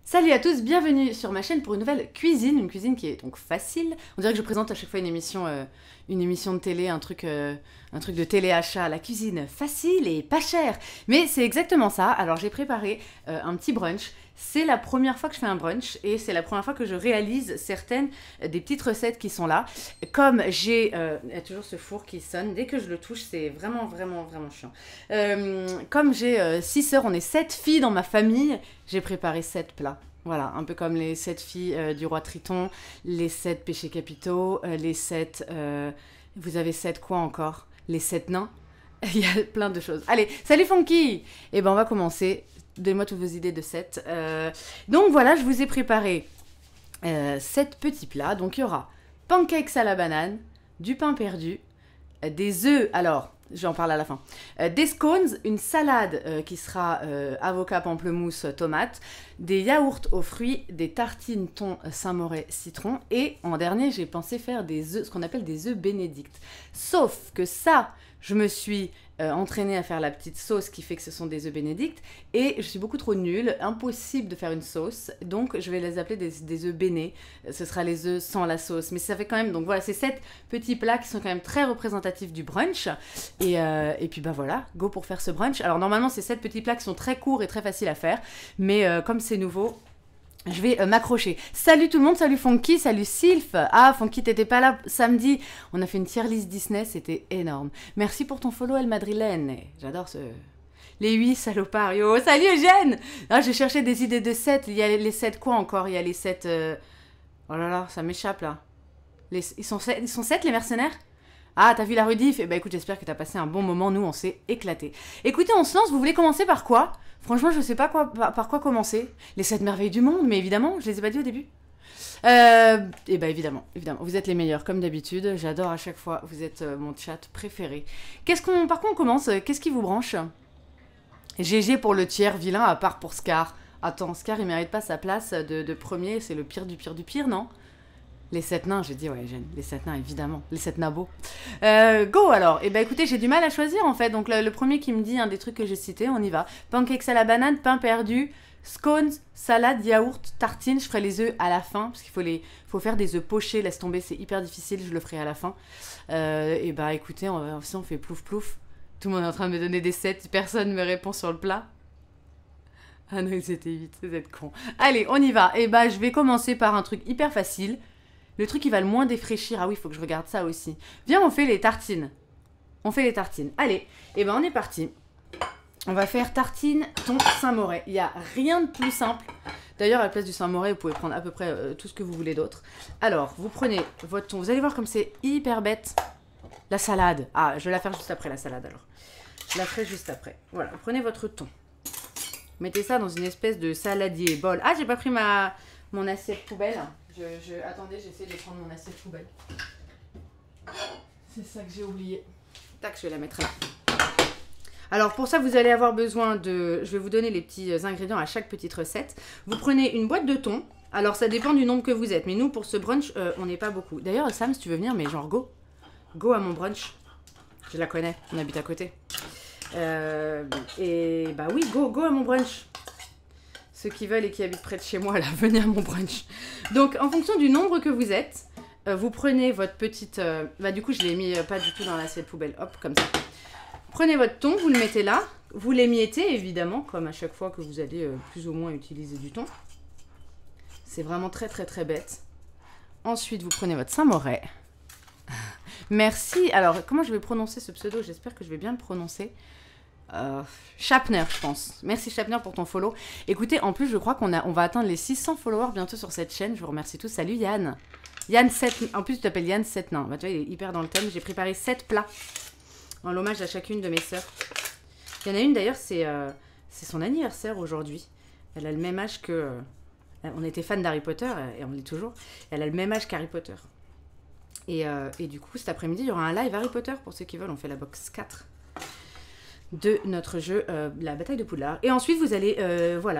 Salut à tous, bienvenue sur ma chaîne pour une nouvelle cuisine, une cuisine qui est donc facile. On dirait que je présente à chaque fois une émission de télé, un truc de téléachat, la cuisine facile et pas chère. Mais c'est exactement ça. Alors j'ai préparé un petit brunch. C'est la première fois que je fais un brunch et c'est la première fois que je réalise certaines des petites recettes qui sont là. Comme j'ai il y a toujours ce four qui sonne, dès que je le touche, c'est vraiment chiant. Comme j'ai 6 sœurs, on est 7 filles dans ma famille, j'ai préparé 7 plats. Voilà, un peu comme les 7 filles du roi Triton, les 7 péchés capitaux, les 7... vous avez 7 quoi encore? Les 7 nains. Il y a plein de choses. Allez, salut Funky. Eh ben on va commencer. Donnez-moi toutes vos idées de 7. Donc voilà, je vous ai préparé 7 petits plats. Donc il y aura pancakes à la banane, du pain perdu, des œufs, alors j'en parle à la fin, des scones, une salade qui sera avocat, pamplemousse, tomate, des yaourts aux fruits, des tartines thon, Saint-Moré, citron, et en dernier j'ai pensé faire des œufs, ce qu'on appelle des œufs bénédicts. Sauf que ça, je me suis entraînée à faire la petite sauce qui fait que ce sont des œufs bénédicts, et je suis beaucoup trop nulle, impossible de faire une sauce, donc je vais les appeler des œufs béné. Ce sera les œufs sans la sauce, mais ça fait quand même, donc voilà, c'est 7 petits plats qui sont quand même très représentatifs du brunch, et puis bah voilà, go pour faire ce brunch. Alors normalement c'est 7 petits plats qui sont très courts et très faciles à faire, mais comme c'est nouveau, je vais m'accrocher. Salut tout le monde, salut Funky, salut Sylph. Ah, Funky, t'étais pas là samedi. On a fait une tier list Disney, c'était énorme. Merci pour ton follow, El Madrilène. J'adore ce... Les 8 salopards. Yo, salut Eugène. Ah, je cherchais des idées de 7. Il y a les 7 quoi encore? Il y a les 7... Oh là là, ça m'échappe là. Ils sont 7 les mercenaires? Ah, t'as vu la rediff? Eh ben écoute, j'espère que t'as passé un bon moment. Nous, on s'est éclatés. Écoutez, on se lance. Vous voulez commencer par quoi? Franchement, je sais pas par quoi commencer. Les 7 merveilles du monde, mais évidemment, je les ai pas dit au début. Et ben évidemment. Vous êtes les meilleurs, comme d'habitude. J'adore à chaque fois. Vous êtes mon chat préféré. Par quoi on commence? Qu'est-ce qui vous branche? GG pour le tiers vilain, à part pour Scar. Attends, Scar, il mérite pas sa place de premier. C'est le pire du pire du pire, non? Les 7 nains, j'ai dit, ouais, les 7 nains, évidemment. Les 7 nabos. Go alors. Eh ben écoutez, j'ai du mal à choisir en fait. Donc le premier qui me dit un des trucs que j'ai cités, on y va. Pancakes à la banane, pain perdu, scones, salade, yaourt, tartine. Je ferai les œufs à la fin parce faut faire des œufs pochés. Laisse tomber, c'est hyper difficile. Je le ferai à la fin. Et bah écoutez, on fait plouf plouf. Tout le monde est en train de me donner des 7. Personne ne me répond sur le plat. Ah non, c'était 8. Vous êtes cons. Allez, on y va. Et bah je vais commencer par un truc hyper facile. Le truc qui va le moins défraîchir. Ah oui, il faut que je regarde ça aussi. Viens, on fait les tartines. Allez, et ben on est parti. On va faire tartine thon Saint-Moré. Il n'y a rien de plus simple. D'ailleurs, à la place du Saint-Moré, vous pouvez prendre à peu près tout ce que vous voulez d'autre. Alors, vous prenez votre thon. Vous allez voir comme c'est hyper bête. La salade. Ah, je vais la faire juste après la salade alors. Je la ferai juste après. Voilà, vous prenez votre thon. Mettez ça dans une espèce de saladier bol. Ah, j'ai pas pris mon assiette poubelle. Attendez, j'essaie de prendre mon assiette poubelle. C'est ça que j'ai oublié. Tac, je vais la mettre là. Alors pour ça, vous allez avoir besoin de... Je vais vous donner les petits ingrédients à chaque petite recette. Vous prenez une boîte de thon. Alors ça dépend du nombre que vous êtes. Mais nous, pour ce brunch, on n'est pas beaucoup. D'ailleurs, Sam, si tu veux venir, mais genre go. Go à mon brunch. Je la connais, on habite à côté. Et bah oui, go à mon brunch. Ceux qui veulent et qui habitent près de chez moi, là, venez à mon brunch. Donc, en fonction du nombre que vous êtes, vous prenez votre petite... du coup, je l'ai mis pas du tout dans l'assiette poubelle. Hop, comme ça. Prenez votre thon, vous le mettez là. Vous l'émiettez, évidemment, comme à chaque fois que vous allez plus ou moins utiliser du thon. C'est vraiment très bête. Ensuite, vous prenez votre Saint-Moré. Merci. Alors, comment je vais prononcer ce pseudo? J'espère que je vais bien le prononcer. Chapner, je pense. Merci Chapner pour ton follow. Écoutez, en plus, je crois on va atteindre les 600 followers bientôt sur cette chaîne. Je vous remercie tous. Salut Yann. Yann 7. En plus, tu t'appelles Yann 7 nains. Bah, tu vois, il est hyper dans le thème. J'ai préparé 7 plats en l'hommage à chacune de mes sœurs. Il y en a une d'ailleurs, c'est son anniversaire aujourd'hui. Elle a le même âge que... on était fan d'Harry Potter et on l'est toujours. Elle a le même âge qu'Harry Potter. Et du coup, cet après-midi, il y aura un live Harry Potter pour ceux qui veulent. On fait la box 4. De notre jeu, la bataille de Poudlard. Et ensuite, vous allez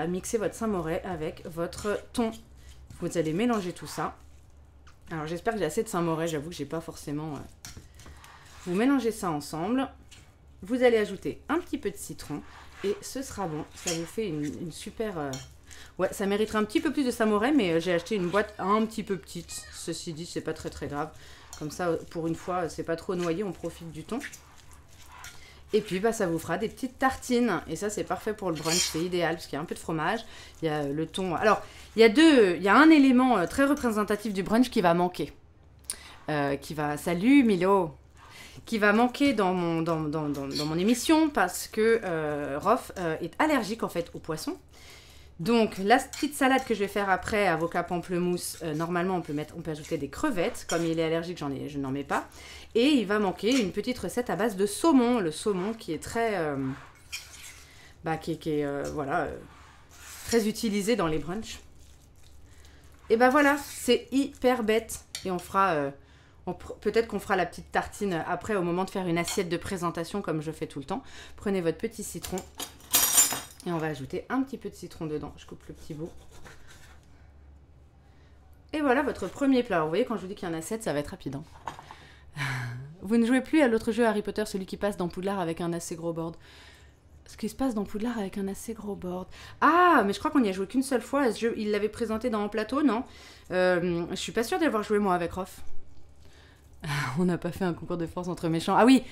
mixer votre Saint-Moré avec votre thon. Vous allez mélanger tout ça. Alors, j'espère que j'ai assez de Saint-Moré. J'avoue que j'ai pas forcément... Vous mélangez ça ensemble. Vous allez ajouter un petit peu de citron. Et ce sera bon. Ça vous fait une super Ouais, ça mériterait un petit peu plus de samouraï, mais j'ai acheté une boîte un petit peu petite. Ceci dit, c'est pas très grave. Comme ça, pour une fois, c'est pas trop noyé, on profite du thon. Et puis, bah, ça vous fera des petites tartines. Et ça, c'est parfait pour le brunch, c'est idéal, parce qu'il y a un peu de fromage, il y a le thon. Alors, il y a un élément très représentatif du brunch qui va manquer. Salut Milo! Qui va manquer dans mon émission, parce que Rof est allergique, en fait, aux poissons. Donc, la petite salade que je vais faire après, avocat pamplemousse, normalement, on peut ajouter des crevettes. Comme il est allergique, je n'en mets pas. Et il va manquer une petite recette à base de saumon. Le saumon qui est très... très utilisé dans les brunchs. Et bah voilà, c'est hyper bête. Et on fera... peut-être qu'on fera la petite tartine après, au moment de faire une assiette de présentation, comme je fais tout le temps. Prenez votre petit citron. Et on va ajouter un petit peu de citron dedans. Je coupe le petit bout. Et voilà votre premier plat. Alors, vous voyez, quand je vous dis qu'il y en a 7, ça va être rapide. Hein. Vous ne jouez plus à l'autre jeu Harry Potter, celui qui passe dans Poudlard avec un assez gros board. Ce qui se passe dans Poudlard avec un assez gros board. Ah, mais je crois qu'on n'y a joué qu'une seule fois. Ce jeu, il l'avait présenté dans un plateau, non? Je suis pas sûre d'y avoir joué, moi, avec Rof. On n'a pas fait un concours de force entre méchants. Ah oui!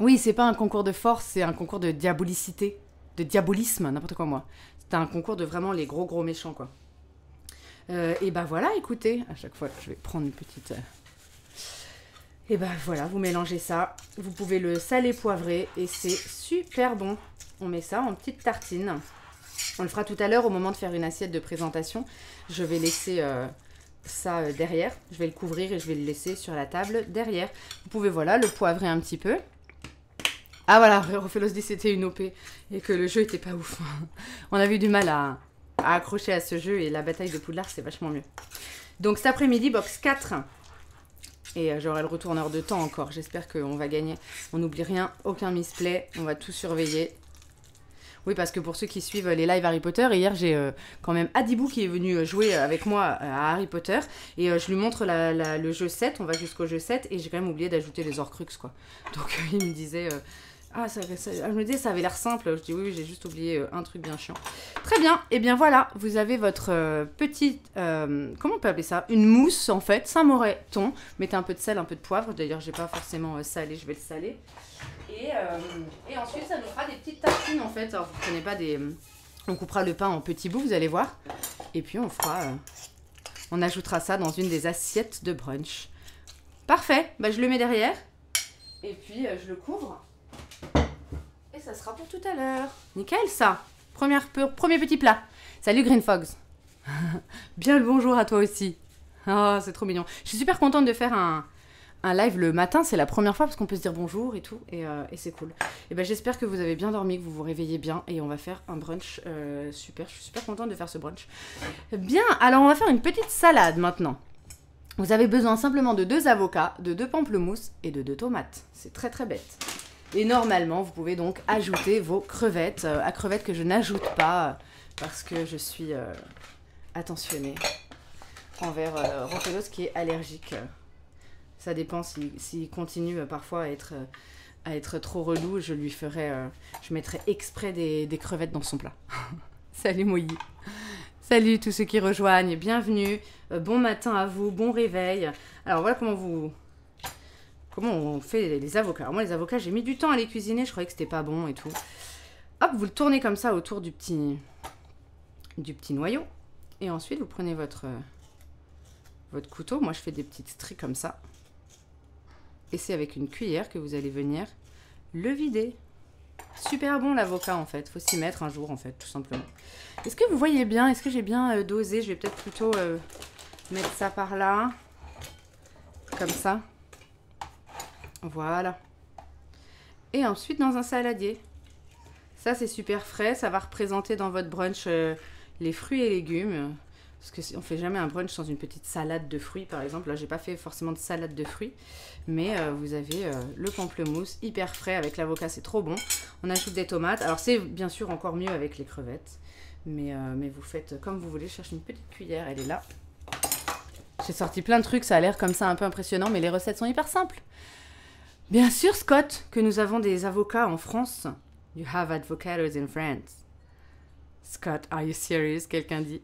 Oui, c'est pas un concours de force, c'est un concours de diabolicité. De diabolisme, n'importe quoi moi. C'était un concours de vraiment les gros méchants quoi. Et bah voilà, écoutez, à chaque fois je vais prendre une petite... Et bah voilà, vous mélangez ça. Vous pouvez le saler poivrer et c'est super bon. On met ça en petite tartine. On le fera tout à l'heure au moment de faire une assiette de présentation. Je vais laisser ça derrière. Je vais le couvrir et je vais le laisser sur la table derrière. Vous pouvez voilà, le poivrer un petit peu. Ah voilà, Rofelos dit c'était une OP et que le jeu était pas ouf. On avait eu du mal à accrocher à ce jeu et la bataille de Poudlard c'est vachement mieux. Donc cet après-midi, box 4. Et j'aurai le retourneur de temps encore. J'espère qu'on va gagner. On n'oublie rien, aucun misplay. On va tout surveiller. Oui, parce que pour ceux qui suivent les lives Harry Potter, hier j'ai quand même Adibou qui est venu jouer avec moi à Harry Potter. Et je lui montre le jeu 7, on va jusqu'au jeu 7. Et j'ai quand même oublié d'ajouter les Horcruxes quoi. Donc il me disait... je me disais, ça avait l'air simple. Je dis oui, j'ai juste oublié un truc bien chiant. Très bien, et bien voilà, vous avez votre petite... comment on peut appeler ça? Une mousse en fait, Saint-Moret thon. Mettez un peu de sel, un peu de poivre. D'ailleurs, j'ai pas forcément salé, je vais le saler. Et ensuite, ça nous fera des petites tartines en fait. Alors, vous prenez pas des... On coupera le pain en petits bouts, vous allez voir. Et puis, on fera... on ajoutera ça dans une des assiettes de brunch. Parfait, bah, je le mets derrière. Et puis, je le couvre. Et ça sera pour tout à l'heure. Nickel, ça. Premier petit plat. Salut Green Fox. Bien le bonjour à toi aussi. Oh, c'est trop mignon. Je suis super contente de faire un live le matin. C'est la première fois parce qu'on peut se dire bonjour et tout. Et c'est cool. Et ben, j'espère que vous avez bien dormi, que vous vous réveillez bien. Et on va faire un brunch super. Je suis super contente de faire ce brunch. Bien, alors on va faire une petite salade maintenant. Vous avez besoin simplement de 2 avocats, de 2 pamplemousses et de 2 tomates. C'est très bête. Et normalement, vous pouvez donc ajouter vos crevettes. À crevettes que je n'ajoute pas parce que je suis attentionnée envers Rofelos qui est allergique. Ça dépend s'il continue parfois à être trop relou. Je mettrai exprès des crevettes dans son plat. Salut Moïse. Salut tous ceux qui rejoignent. Bienvenue. Bon matin à vous. Bon réveil. Alors voilà comment on fait les avocats. Alors moi, les avocats, j'ai mis du temps à les cuisiner. Je croyais que c'était pas bon et tout. Hop, vous le tournez comme ça autour du petit noyau. Et ensuite, vous prenez votre couteau. Moi, je fais des petites stries comme ça. Et c'est avec une cuillère que vous allez venir le vider. Super bon l'avocat, en fait. Faut s'y mettre un jour, en fait, tout simplement. Est-ce que vous voyez bien? Est-ce que j'ai bien dosé? Je vais peut-être plutôt mettre ça par là. Comme ça. Voilà. Et ensuite dans un saladier. Ça c'est super frais, ça va représenter dans votre brunch les fruits et légumes. Parce que on fait jamais un brunch sans une petite salade de fruits par exemple. Là j'ai pas fait forcément de salade de fruits. Mais vous avez le pamplemousse hyper frais avec l'avocat, c'est trop bon. On ajoute des tomates. Alors c'est bien sûr encore mieux avec les crevettes. Mais vous faites comme vous voulez. Je cherche une petite cuillère, elle est là. J'ai sorti plein de trucs, ça a l'air comme ça un peu impressionnant. Mais les recettes sont hyper simples. Bien sûr, Scott, que nous avons des avocats en France. You have avocados in France. Scott, are you serious? Quelqu'un dit.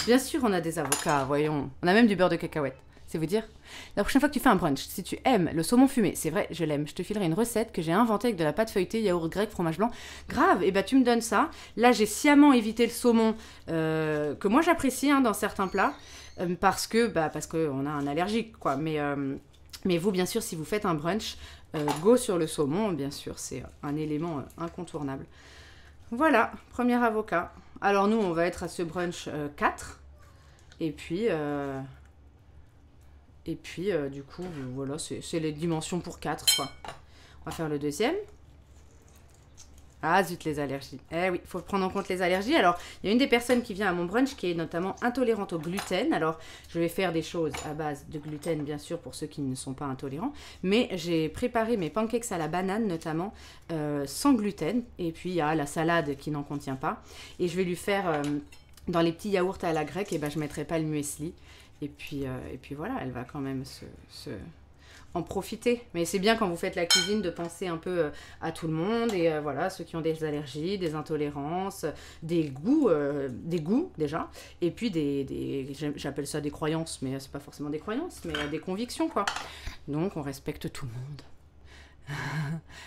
Bien sûr, on a des avocats, voyons. On a même du beurre de cacahuète. C'est vous dire. La prochaine fois que tu fais un brunch, si tu aimes le saumon fumé, c'est vrai, je l'aime, je te filerai une recette que j'ai inventée avec de la pâte feuilletée, yaourt grec, fromage blanc. Grave, et bah tu me donnes ça. Là, j'ai sciemment évité le saumon que moi j'apprécie dans certains plats parce qu'on a un allergique, quoi. Mais vous, bien sûr, si vous faites un brunch, go sur le saumon, bien sûr, c'est un élément incontournable. Voilà, premier avocat. Alors nous, on va être à ce brunch 4. Et puis... du coup, voilà, c'est les dimensions pour 4, quoi. On va faire le deuxième. Ah, zut, les allergies. Eh oui, il faut prendre en compte les allergies. Alors, il y a une des personnes qui vient à mon brunch qui est notamment intolérante au gluten. Alors, je vais faire des choses à base de gluten, bien sûr, pour ceux qui ne sont pas intolérants. Mais j'ai préparé mes pancakes à la banane, notamment, sans gluten. Et puis, il y a la salade qui n'en contient pas. Et je vais lui faire, dans les petits yaourts à la grecque, je ne mettrai pas le muesli. Et puis voilà, elle va quand même en profiter. Mais c'est bien quand vous faites la cuisine de penser un peu à tout le monde. Et voilà, ceux qui ont des allergies, des intolérances, des goûts déjà. Et puis j'appelle ça des croyances, mais c'est pas forcément des croyances, mais des convictions, quoi. Donc on respecte tout le monde.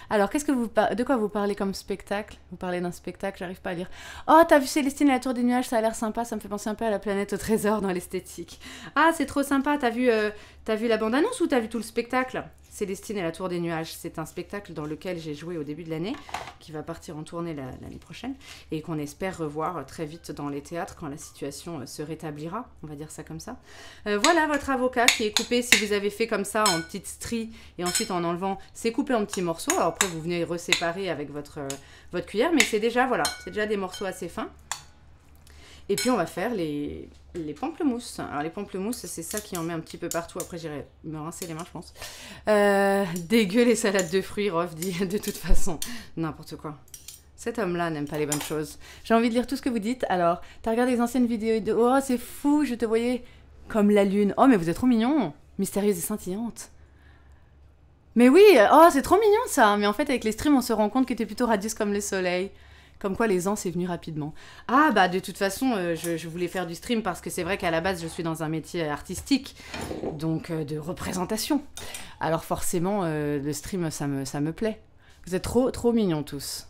Alors, de quoi vous parlez comme spectacle? Vous parlez d'un spectacle, j'arrive pas à lire. Oh, t'as vu Célestine et la Tour des Nuages, ça a l'air sympa, ça me fait penser un peu à la planète au trésor dans l'esthétique. Ah, c'est trop sympa, t'as vu la bande-annonce ou t'as vu tout le spectacle? Célestine et la Tour des Nuages, c'est un spectacle dans lequel j'ai joué au début de l'année, qui va partir en tournée l'année prochaine, et qu'on espère revoir très vite dans les théâtres quand la situation se rétablira, on va dire ça comme ça. Voilà votre avocat qui est coupé, si vous avez fait comme ça en petites stries, et ensuite en enlevant, c'est coupé en petits morceaux, alors après vous venez reséparer avec votre cuillère, mais c'est déjà des morceaux assez fins. Et puis on va faire les pamplemousses. Alors les pamplemousses, c'est ça qui en met un petit peu partout. Après j'irai me rincer les mains, je pense. Dégueu les salades de fruits, Rof dit de toute façon. N'importe quoi. Cet homme-là n'aime pas les bonnes choses. J'ai envie de lire tout ce que vous dites. Alors, t'as regardé les anciennes vidéos de... Oh, c'est fou, je te voyais comme la lune. Oh, mais vous êtes trop mignon. Mystérieuse et scintillante. Mais oui, oh, c'est trop mignon ça. Mais en fait, avec les streams, on se rend compte que t'es plutôt radieuse comme le soleil. Comme quoi les ans, c'est venu rapidement. Ah, bah de toute façon, je voulais faire du stream parce que c'est vrai qu'à la base, je suis dans un métier artistique, donc de représentation. Alors forcément, le stream, ça me plaît. Vous êtes trop mignons tous.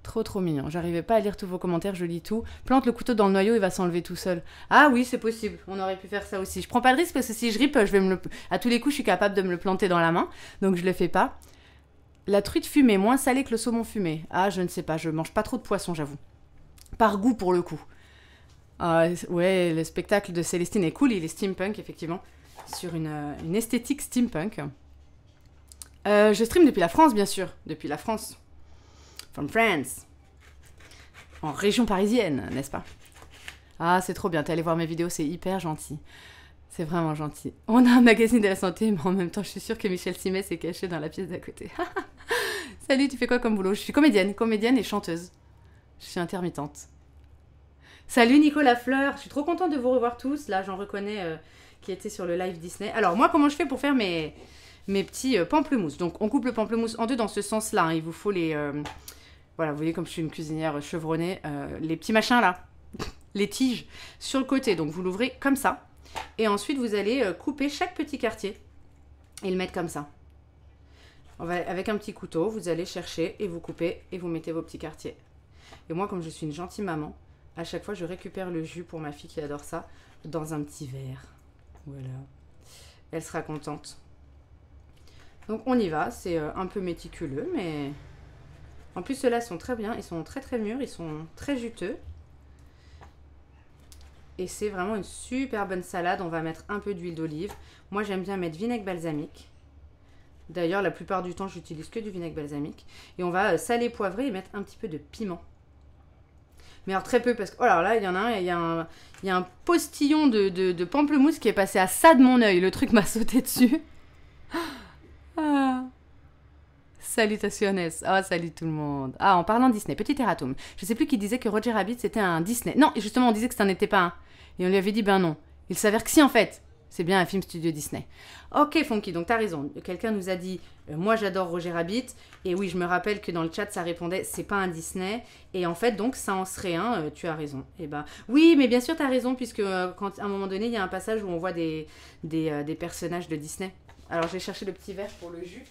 Trop mignons. J'arrivais pas à lire tous vos commentaires, je lis tout. Plante le couteau dans le noyau, il va s'enlever tout seul. Ah oui, c'est possible. On aurait pu faire ça aussi. Je prends pas le risque parce que si je rip, à tous les coups, je suis capable de me le planter dans la main. Donc je le fais pas. La truite fumée, moins salée que le saumon fumé. Ah, je ne sais pas, je mange pas trop de poisson, j'avoue. Par goût, pour le coup. Ouais, le spectacle de Célestine est cool, il est steampunk, effectivement. Sur une esthétique steampunk. Je stream depuis la France, bien sûr. Depuis la France. From France. En région parisienne, n'est-ce pas? Ah, c'est trop bien, t'es allé voir mes vidéos, c'est hyper gentil. C'est vraiment gentil. On a un magazine de la santé, mais en même temps, je suis sûre que Michel Simès est caché dans la pièce d'à côté. Salut, tu fais quoi comme boulot? Je suis comédienne et chanteuse. Je suis intermittente. Salut Nicolas Fleur, je suis trop contente de vous revoir tous. Là, j'en reconnais qui étaient sur le live Disney. Alors, moi, comment je fais pour faire mes petits pamplemousses? Donc, on coupe le pamplemousse en deux dans ce sens-là. Hein. Il vous faut les... Voilà, vous voyez comme je suis une cuisinière chevronnée. Les petits machins là, les tiges sur le côté. Donc, vous l'ouvrez comme ça. Et ensuite, vous allez couper chaque petit quartier et le mettre comme ça. Avec un petit couteau, vous allez chercher et vous coupez et vous mettez vos petits quartiers. Et moi, comme je suis une gentille maman, à chaque fois, je récupère le jus pour ma fille qui adore ça dans un petit verre. Voilà. Elle sera contente. Donc, on y va. C'est un peu méticuleux, mais... En plus, ceux-là sont très bien. Ils sont très mûrs. Ils sont très juteux. Et c'est vraiment une super bonne salade. On va mettre un peu d'huile d'olive. Moi, j'aime bien mettre vinaigre balsamique. D'ailleurs, la plupart du temps, j'utilise que du vinaigre balsamique. Et on va saler, poivrer et mettre un petit peu de piment. Mais alors très peu, parce que... Oh là, il y en a un, il y a un postillon de pamplemousse qui est passé à ça de mon œil. Le truc m'a sauté dessus. Ah. Salutaciones. Ah, salut tout le monde. Ah, en parlant de Disney, petit erratum. Je sais plus qui disait que Roger Rabbit c'était un Disney. Non, justement, on disait que ça n'était pas un. Et on lui avait dit, ben non. Il s'avère que si, en fait. C'est bien un film studio Disney. Ok, Funky, donc t'as raison. Quelqu'un nous a dit, moi j'adore Roger Rabbit. Et oui, je me rappelle que dans le chat, ça répondait, c'est pas un Disney. Et en fait, donc, ça en serait un, tu as raison. Et ben, oui, mais bien sûr, t'as raison, puisque quand, à un moment donné, il y a un passage où on voit des personnages de Disney. Alors, j'ai cherché le petit verre pour le jus.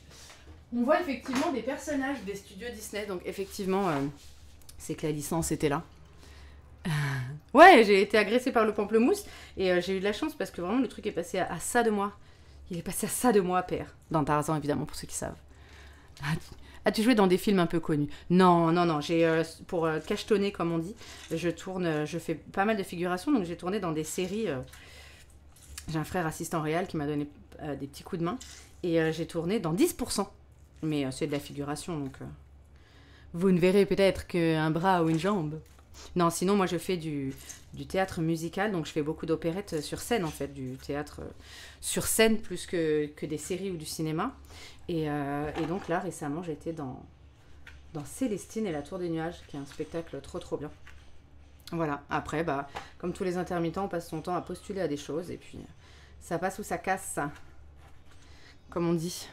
On voit effectivement des personnages des studios Disney. Donc, effectivement, c'est que la licence était là. Ouais, j'ai été agressée par le pamplemousse et j'ai eu de la chance parce que vraiment le truc est passé à ça de moi. Il est passé à ça de moi, père. Dans Tarzan, évidemment, pour ceux qui savent. As-tu joué dans des films un peu connus? Non, non, non. Pour cachetonner, comme on dit, je fais pas mal de figurations, donc j'ai tourné dans des séries. J'ai un frère assistant réel qui m'a donné des petits coups de main et j'ai tourné dans 10%. Mais c'est de la figuration, donc vous ne verrez peut-être qu'un bras ou une jambe. Non, sinon, moi, je fais du théâtre musical, donc je fais beaucoup d'opérettes sur scène, en fait, du théâtre sur scène plus que des séries ou du cinéma. Et donc là, récemment, j'étais dans Célestine et la Tour des Nuages, qui est un spectacle trop, trop bien. Voilà. Après, bah, comme tous les intermittents, on passe son temps à postuler à des choses, et puis ça passe ou ça casse, comme on dit.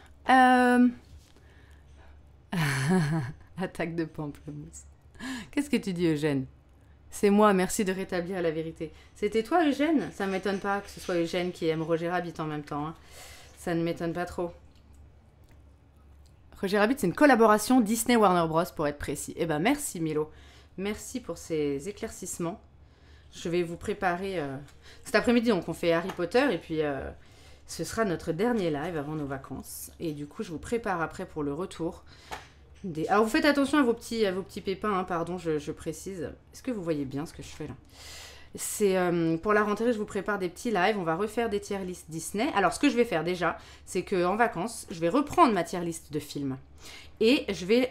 Attaque de pamplemousse. Qu'est-ce que tu dis, Eugène? C'est moi, merci de rétablir la vérité. C'était toi, Eugène? Ça m'étonne pas que ce soit Eugène qui aime Roger Rabbit en même temps. Hein. Ça ne m'étonne pas trop. Roger Rabbit, c'est une collaboration Disney-Warner Bros. Pour être précis. Eh ben, merci, Milo. Merci pour ces éclaircissements. Je vais vous préparer... Cet après-midi, donc, on fait Harry Potter et puis ce sera notre dernier live avant nos vacances. Et du coup, je vous prépare après pour le retour. Alors vous faites attention à vos petits pépins, hein, pardon, je précise. Est-ce que vous voyez bien ce que je fais là? C'est pour la rentrée, je vous prépare des petits lives, on va refaire des tier lists Disney. Alors ce que je vais faire déjà, c'est qu'en vacances, je vais reprendre ma tier list de films. Et je vais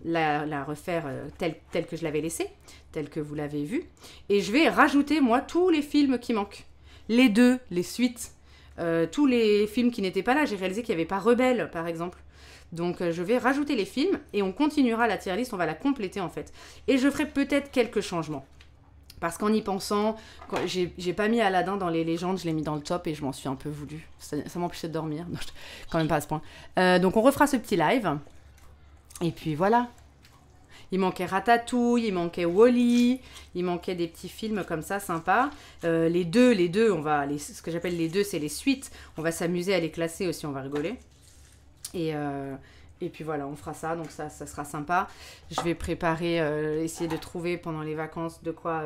la refaire telle que je l'avais laissée, telle que vous l'avez vue. Et je vais rajouter, moi, tous les films qui manquent. Les deux, les suites, tous les films qui n'étaient pas là. J'ai réalisé qu'il n'y avait pas Rebelle, par exemple. Donc je vais rajouter les films et on continuera la tier list, on va la compléter en fait. Et je ferai peut-être quelques changements. Parce qu'en y pensant, j'ai pas mis Aladdin dans les légendes, je l'ai mis dans le top et je m'en suis un peu voulu. Ça m'empêchait de dormir, non, quand même pas à ce point. Donc on refera ce petit live. Et puis voilà. Il manquait Ratatouille, il manquait Wall-E, il manquait des petits films comme ça, sympas. Les deux, ce que j'appelle les deux, c'est les suites. On va s'amuser à les classer aussi, on va rigoler. Et puis voilà, on fera ça, donc ça sera sympa. Je vais préparer, essayer de trouver pendant les vacances de quoi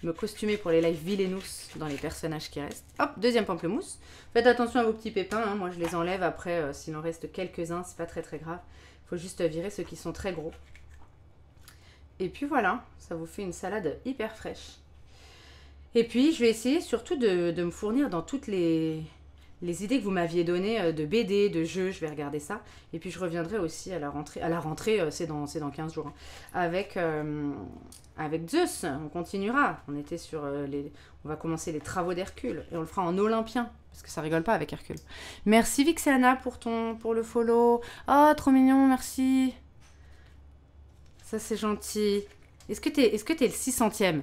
me costumer pour les lives Villainous dans les personnages qui restent. Hop, deuxième pamplemousse. Faites attention à vos petits pépins, hein. Moi je les enlève après, s'il en reste quelques-uns, c'est pas très très grave. Il faut juste virer ceux qui sont très gros. Et puis voilà, ça vous fait une salade hyper fraîche. Et puis je vais essayer surtout de me fournir dans toutes les idées que vous m'aviez données de BD, de jeux, je vais regarder ça. Et puis je reviendrai aussi à la rentrée. À la rentrée, c'est dans 15 jours. Hein, avec Zeus, on continuera. On était sur on va commencer les travaux d'Hercule. Et on le fera en olympien. Parce que ça rigole pas avec Hercule. Merci Vixana pour le follow. Oh, trop mignon, merci. Ça, c'est gentil. Est-ce que t'es le 600e?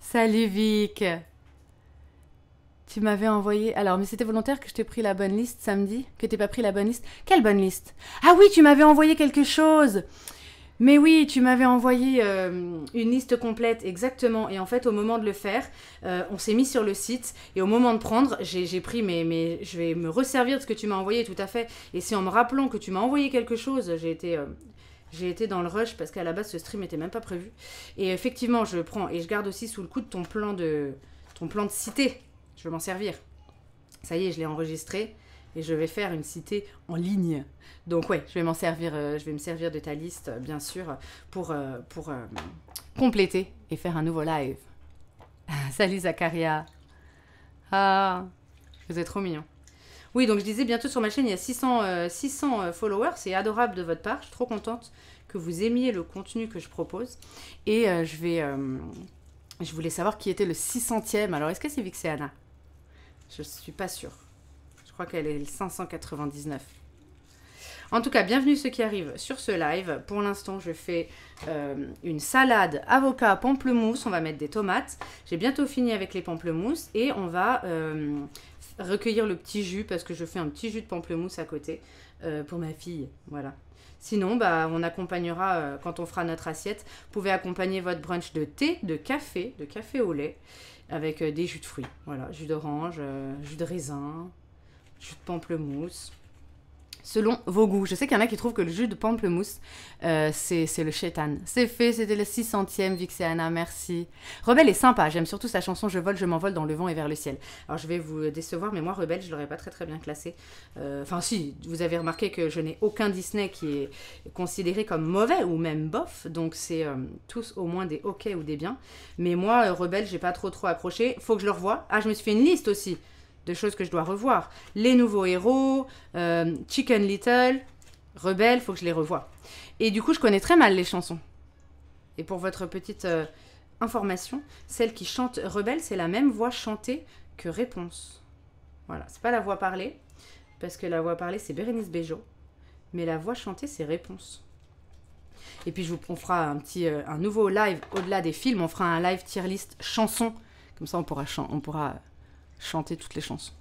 Salut Vic. Tu m'avais envoyé... Alors, mais c'était volontaire que je t'ai pris la bonne liste samedi? Que t'aies pas pris la bonne liste? Quelle bonne liste? Ah oui, tu m'avais envoyé quelque chose. Mais oui, tu m'avais envoyé une liste complète, exactement. Et en fait, au moment de le faire, on s'est mis sur le site. Et au moment de prendre, j'ai pris je vais me resservir de ce que tu m'as envoyé, tout à fait. Et c'est en me rappelant que tu m'as envoyé quelque chose, j'ai été dans le rush parce qu'à la base, ce stream n'était même pas prévu. Et effectivement, je prends et je garde aussi sous le coude ton plan de cité. Je vais m'en servir. Ça y est, je l'ai enregistré et je vais faire une cité en ligne. Donc ouais, je vais m'en servir. Je vais me servir de ta liste, bien sûr, pour compléter et faire un nouveau live. Salut Zacharia. Ah, vous êtes trop mignon. Oui, donc je disais bientôt sur ma chaîne, il y a 600 followers. C'est adorable de votre part. Je suis trop contente que vous aimiez le contenu que je propose. Et je voulais savoir qui était le 600e. Alors, est-ce que c'est Vixéana? Je suis pas sûre. Je crois qu'elle est le 599. En tout cas, bienvenue ceux qui arrivent sur ce live. Pour l'instant, je fais une salade avocat pamplemousse. On va mettre des tomates. J'ai bientôt fini avec les pamplemousses et on va recueillir le petit jus parce que je fais un petit jus de pamplemousse à côté pour ma fille. Voilà. Sinon, bah, on accompagnera, quand on fera notre assiette, vous pouvez accompagner votre brunch de thé, de café au lait, avec des jus de fruits. Voilà, jus d'orange, jus de raisin, jus de pamplemousse. Selon vos goûts. Je sais qu'il y en a qui trouvent que le jus de pamplemousse, c'est le chétan. C'est fait, c'était le 600e, Vixéana, merci. Rebelle est sympa, j'aime surtout sa chanson « Je vole, je m'envole dans le vent et vers le ciel ». Alors je vais vous décevoir, mais moi, Rebelle, je ne l'aurais pas très bien classé. Enfin si, vous avez remarqué que je n'ai aucun Disney qui est considéré comme mauvais ou même bof, donc c'est tous au moins des ok ou des bien. Mais moi, Rebelle, j'ai pas trop accroché. Faut que je le revoie. Ah, je me suis fait une liste aussi de choses que je dois revoir. Les nouveaux héros, Chicken Little, Rebelle, faut que je les revoie. Et du coup, je connais très mal les chansons. Et pour votre petite information, celle qui chante Rebelle, c'est la même voix chantée que Réponse. Voilà, c'est pas la voix parlée, parce que la voix parlée, c'est Bérénice Bejo, mais la voix chantée, c'est Réponse. Et puis, on fera un nouveau live, au-delà des films, on fera un live tier list chansons. Comme ça, on pourra chanter toutes les chansons.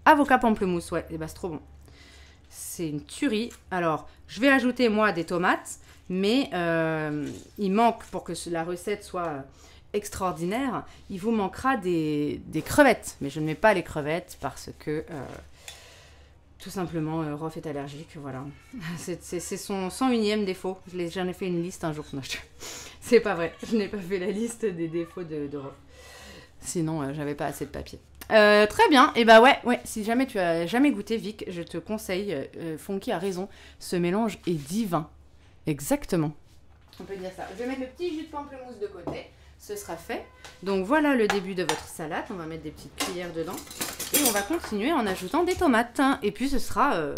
Avocat pamplemousse, ouais, et bah c'est trop bon. C'est une tuerie. Alors, je vais ajouter moi des tomates, mais il manque, pour que la recette soit extraordinaire, il vous manquera des crevettes. Mais je ne mets pas les crevettes parce que tout simplement, Rof est allergique, voilà. C'est son 101e défaut. J'en ai fait une liste un jour. Non, c'est pas vrai, je n'ai pas fait la liste des défauts de Rof. Sinon, j'avais pas assez de papier. Très bien, et bah ouais, si jamais tu as jamais goûté Vic, je te conseille, Fonky a raison, ce mélange est divin. Exactement. On peut dire ça. Je vais mettre le petit jus de pamplemousse de côté, ce sera fait. Donc voilà le début de votre salade, on va mettre des petites cuillères dedans. Et on va continuer en ajoutant des tomates. Et puis ce sera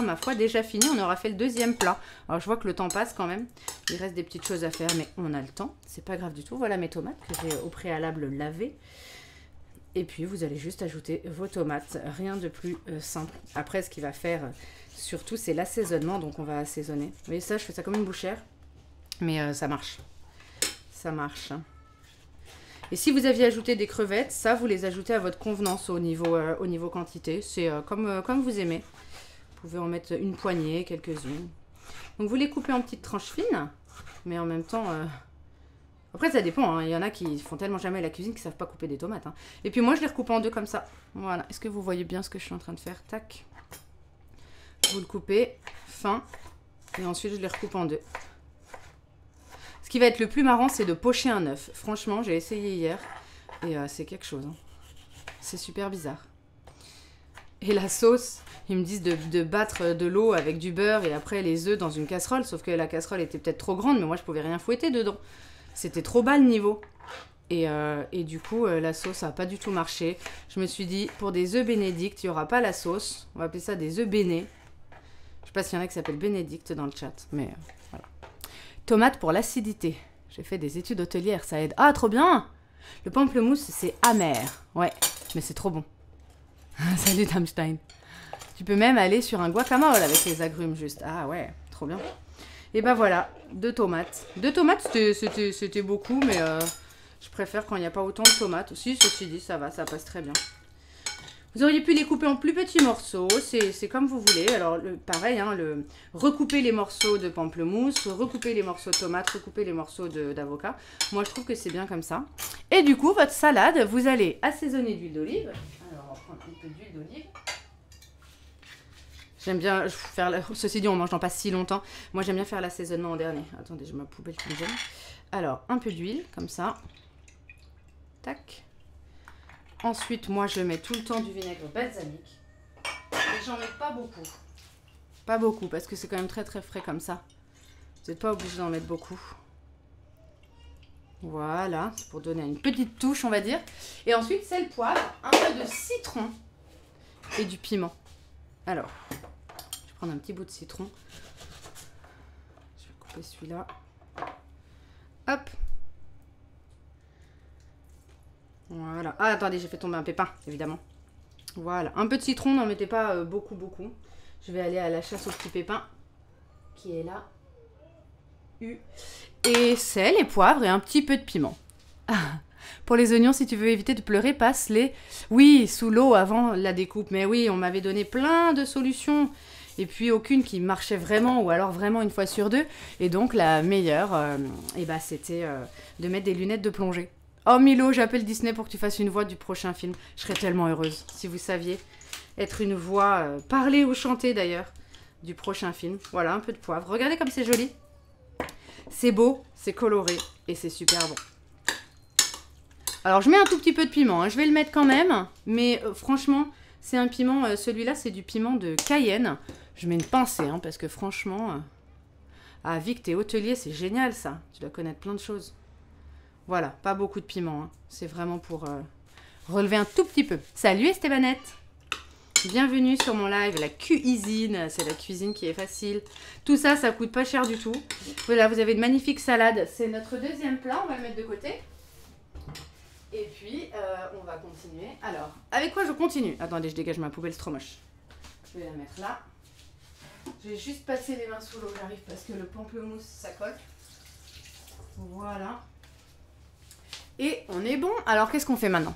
ma foi déjà fini, on aura fait le deuxième plat. Alors je vois que le temps passe quand même, il reste des petites choses à faire, mais on a le temps, c'est pas grave du tout. Voilà mes tomates que j'ai au préalable lavées. Et puis, vous allez juste ajouter vos tomates. Rien de plus simple. Après, ce qu'il va faire, surtout, c'est l'assaisonnement. Donc, on va assaisonner. Vous voyez ça, je fais ça comme une bouchère. Mais ça marche. Ça marche. Et si vous aviez ajouté des crevettes, ça, vous les ajoutez à votre convenance au niveau quantité. C'est comme vous aimez. Vous pouvez en mettre une poignée, quelques-unes. Donc, vous les coupez en petites tranches fines. Mais en même temps... Après, ça dépend, hein. Il y en a qui font tellement jamais la cuisine qu'ils ne savent pas couper des tomates. Hein. Et puis moi, je les recoupe en deux comme ça. Voilà. Est-ce que vous voyez bien ce que je suis en train de faire? Tac. Vous le coupez fin. Et ensuite, je les recoupe en deux. Ce qui va être le plus marrant, c'est de pocher un œuf. Franchement, j'ai essayé hier. Et c'est quelque chose. Hein. C'est super bizarre. Et la sauce, ils me disent de battre de l'eau avec du beurre et après les œufs dans une casserole. Sauf que la casserole était peut-être trop grande, mais moi, je pouvais rien fouetter dedans. C'était trop bas le niveau. Et du coup, la sauce n'a pas du tout marché. Je me suis dit, pour des œufs bénédicts, il n'y aura pas la sauce. On va appeler ça des œufs béné. Je ne sais pas s'il y en a qui s'appellent bénédicte dans le chat. Mais voilà. Tomate pour l'acidité. J'ai fait des études hôtelières, ça aide. Ah, trop bien! Le pamplemousse, c'est amer. Ouais, mais c'est trop bon. Salut Tamstein. Tu peux même aller sur un guacamole avec les agrumes juste. Ah ouais, trop bien. Et ben voilà, 2 tomates. 2 tomates, c'était beaucoup, mais je préfère quand il n'y a pas autant de tomates. Si, ceci dit, ça va, ça passe très bien. Vous auriez pu les couper en plus petits morceaux, c'est comme vous voulez. Alors, pareil, hein, recouper les morceaux de pamplemousse, recouper les morceaux de tomates, recouper les morceaux d'avocat. Moi, je trouve que c'est bien comme ça. Et du coup, votre salade, vous allez assaisonner d'huile d'olive. Alors, on va prendre un peu d'huile d'olive. J'aime bien faire... Ceci dit, on mange dans pas si longtemps. Moi, j'aime bien faire l'assaisonnement en dernier. Attendez, j'ai ma poubelle qui me gêne. Alors, un peu d'huile, comme ça. Tac. Ensuite, moi, je mets tout le temps du vinaigre balsamique. Et j'en mets pas beaucoup. Pas beaucoup, parce que c'est quand même très très frais comme ça. Vous n'êtes pas obligé d'en mettre beaucoup. Voilà, c'est pour donner une petite touche, on va dire. Et ensuite, sel, poivre, un peu de citron et du piment. Alors... prendre un petit bout de citron. Je vais couper celui-là. Hop. Voilà. Ah, attendez, j'ai fait tomber un pépin, évidemment. Voilà. Un peu de citron, n'en mettez pas beaucoup. Je vais aller à la chasse aux petits pépins. qui est là. Et sel et poivre et un petit peu de piment. Pour les oignons, si tu veux éviter de pleurer, passe-les, oui, sous l'eau avant la découpe. Mais oui, on m'avait donné plein de solutions. Et puis aucune qui marchait vraiment, ou alors vraiment une fois sur deux. Et donc la meilleure, c'était de mettre des lunettes de plongée. Oh Milo, j'appelle Disney pour que tu fasses une voix du prochain film. Je serais tellement heureuse si vous saviez être une voix, parler ou chanter d'ailleurs, du prochain film. Voilà, un peu de poivre. Regardez comme c'est joli. C'est beau, c'est coloré et c'est super bon. Alors je mets un tout petit peu de piment, hein. Je vais le mettre quand même. Mais franchement, c'est un piment, celui-là c'est du piment de Cayenne. Je mets une pincée, hein, parce que franchement... Ah, Vic, t'es hôtelier, c'est génial ça. Tu dois connaître plein de choses. Voilà, pas beaucoup de piment. Hein. C'est vraiment pour relever un tout petit peu. Salut Estebanette. Bienvenue sur mon live, la cuisine. C'est la cuisine qui est facile. Tout ça, ça coûte pas cher du tout. Voilà, vous avez une magnifique salade. C'est notre deuxième plat, on va le mettre de côté. Et puis, on va continuer. Alors, avec quoi je continue? Attendez, je dégage ma poubelle, c'est trop moche. Je vais la mettre là. Je vais juste passer les mains sous l'eau, j'arrive, parce que le pamplemousse, ça colle. Voilà. Et on est bon. Alors, qu'est-ce qu'on fait maintenant?